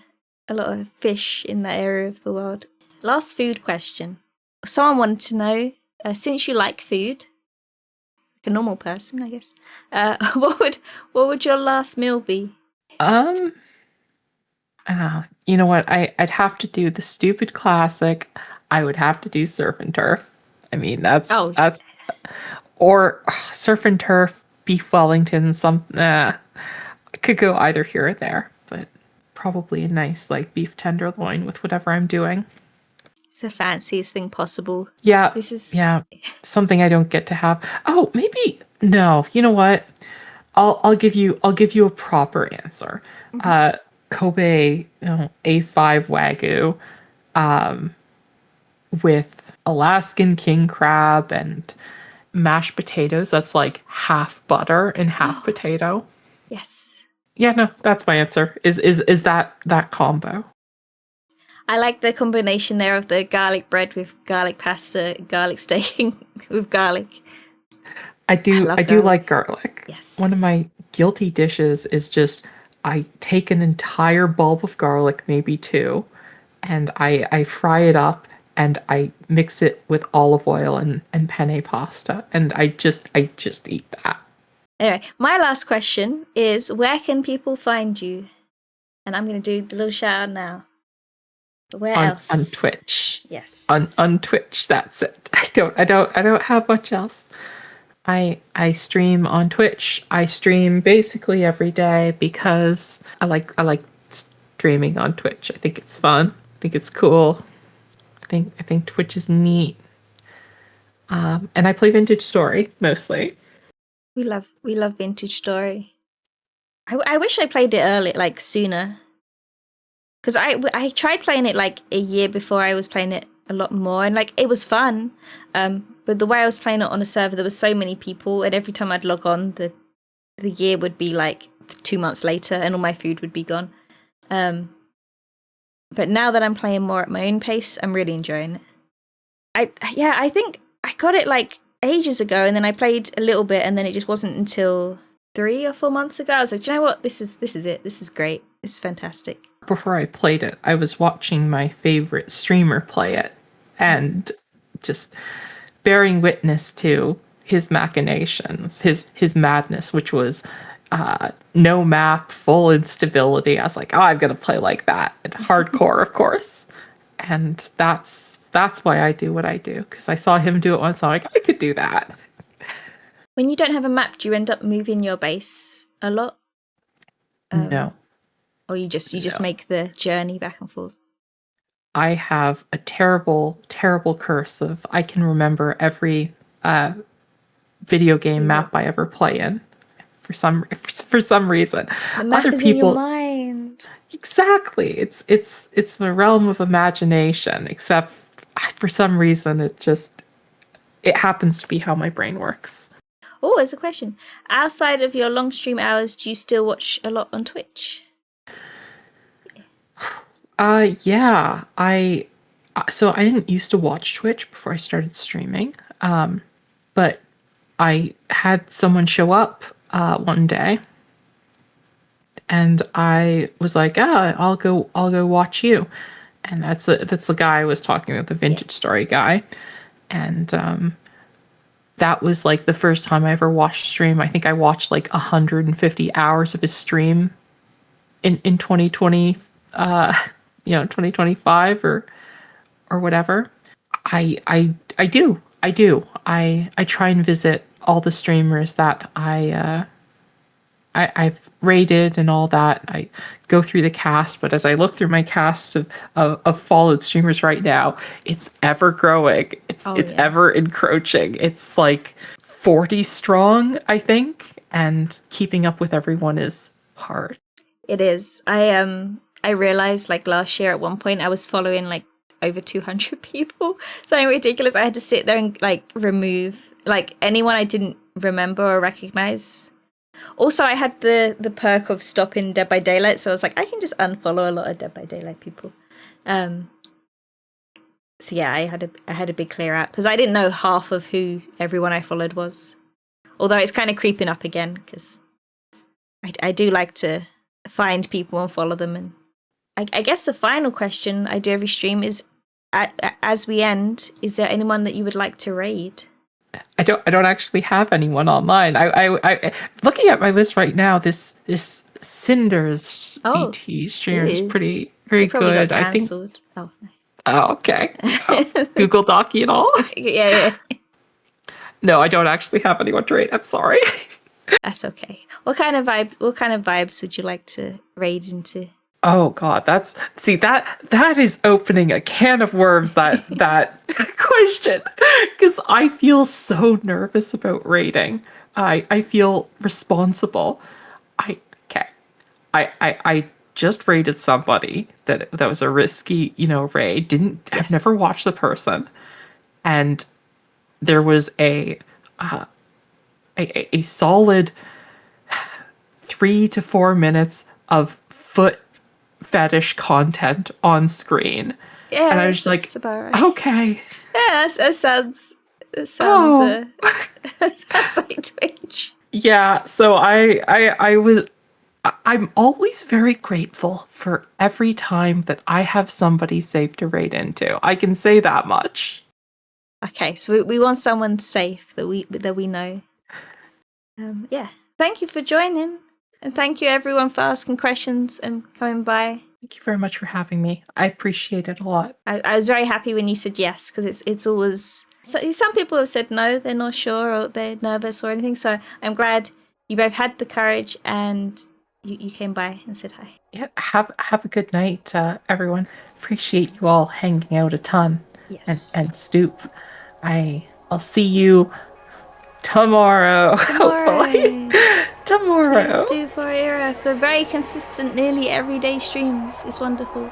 Speaker 2: lot of fish in that area of the world. Last food question. Someone wanted to know, since you like food, like a normal person, I guess, what would your last meal be?
Speaker 1: You know what? I'd have to do the stupid classic. I would have to do surf and turf. I mean,
Speaker 2: Oh,
Speaker 1: that's or surf and turf, beef Wellington. Could go either here or there, but probably a nice like beef tenderloin with whatever I'm doing.
Speaker 2: it's the fanciest thing possible.
Speaker 1: Yeah,
Speaker 2: This is
Speaker 1: yeah, something I don't get to have. Oh, maybe no. You know what? I'll give you a proper answer. Kobe, A5 Wagyu, with Alaskan king crab and mashed potatoes. That's like half butter and half potato.
Speaker 2: yes.
Speaker 1: Yeah, no, that's my answer. Is that combo?
Speaker 2: I like the combination there of the garlic bread with garlic pasta, garlic steak with garlic.
Speaker 1: I do
Speaker 2: love
Speaker 1: I do
Speaker 2: garlic.
Speaker 1: like garlic.
Speaker 2: Yes.
Speaker 1: One of my guilty dishes is just I take an entire bulb of garlic, maybe two, and I fry it up and I mix it with olive oil and penne pasta, and I just eat that.
Speaker 2: Anyway, my last question is, where can people find you? And I'm going to do the little shout out now. Where else?
Speaker 1: On Twitch.
Speaker 2: Yes.
Speaker 1: On Twitch, that's it. I don't have much else. I stream on Twitch. I stream basically every day because I like streaming on Twitch. I think it's fun. I think it's cool. I think Twitch is neat. And I play Vintage Story mostly.
Speaker 2: We love Vintage Story. I wish I played it early, like sooner. Because I tried playing it like a year before I was playing it a lot more, and like it was fun. But the way I was playing it on a server, there was so many people, and every time I'd log on, the year would be like 2 months later, and all my food would be gone. But now that I'm playing more at my own pace, I'm really enjoying it. I think I got it like ages ago, and then I played a little bit, and then it just wasn't until 3 or 4 months ago. I was like, do you know what? This is it. This is great. This is fantastic.
Speaker 1: Before I played it, I was watching my favorite streamer play it and just bearing witness to his machinations, his madness, which was no map, full instability. I was like, oh, I'm gonna play like that, and hardcore, of course. And that's why I do what I do, because I saw him do it once. I'm like, I could do that.
Speaker 2: When you don't have a map, do you end up moving your base a lot?
Speaker 1: No.
Speaker 2: Or you just make the journey back and forth?
Speaker 1: I have a terrible, terrible curse of I can remember every video game map I ever play in. For some reason,
Speaker 2: The map is in your mind.
Speaker 1: Exactly. It's the realm of imagination. Except for some reason, it happens to be how my brain works.
Speaker 2: Oh, there's a question. Outside of your long stream hours, do you still watch a lot on Twitch?
Speaker 1: Yeah. So I didn't used to watch Twitch before I started streaming. But I had someone show up one day, and I was like, I'll go watch you. And that's the guy I was talking about, the Vintage Story guy. And that was like the first time I ever watched stream. I think I watched like 150 hours of his stream in 2020, 2025 or whatever. I do. I try and visit all the streamers that I've rated and all that. I go through the cast, but as I look through my cast of followed streamers right now, it's ever growing. It's ever encroaching. It's like 40 strong, I think, and keeping up with everyone is hard.
Speaker 2: It is. I realized like last year at one point I was following like over 200 people. Something ridiculous. I had to sit there and like remove like anyone I didn't remember or recognize. Also, I had the perk of stopping Dead by Daylight, so I was like, I can just unfollow a lot of Dead by Daylight people. So yeah, I had a big clear out because I didn't know half of who everyone I followed was. Although it's kind of creeping up again because I do like to find people and follow them. And I guess the final question I do every stream is, as we end, is there anyone that you would like to raid?
Speaker 1: I don't actually have anyone online. I looking at my list right now. This Cinders VT streamer is very good.
Speaker 2: Got
Speaker 1: I think.
Speaker 2: Oh.
Speaker 1: Oh, okay. Google Docky and all.
Speaker 2: Yeah.
Speaker 1: No, I don't actually have anyone to raid. I'm sorry.
Speaker 2: That's okay. What kind of vibes would you like to raid into?
Speaker 1: Oh God, that is opening a can of worms. That question, because I feel so nervous about raiding. I feel responsible. I just raided somebody that was a risky, raid. I've never watched the person, and there was a solid 3 to 4 minutes of foot fetish content on screen.
Speaker 2: Yeah,
Speaker 1: and I was just like, right. Okay.
Speaker 2: Yeah, that sounds
Speaker 1: sounds
Speaker 2: like Twitch.
Speaker 1: Yeah, so I'm always very grateful for every time that I have somebody safe to raid into. I can say that much.
Speaker 2: Okay, so we want someone safe that we know. Yeah. Thank you for joining. And thank you everyone for asking questions and coming by.
Speaker 1: Thank you very much for having me. I appreciate it a lot.
Speaker 2: I was very happy when you said yes, because it's always... So some people have said no, they're not sure or they're nervous or anything. So I'm glad you both had the courage and you came by and said hi.
Speaker 1: Yeah, have a good night, everyone. Appreciate you all hanging out a ton.
Speaker 2: Yes.
Speaker 1: and Stoop. I'll see you tomorrow. Hopefully.
Speaker 2: Tomorrow. Please
Speaker 1: Tomorrow.
Speaker 2: do for Ira for very consistent, nearly everyday streams. It's wonderful.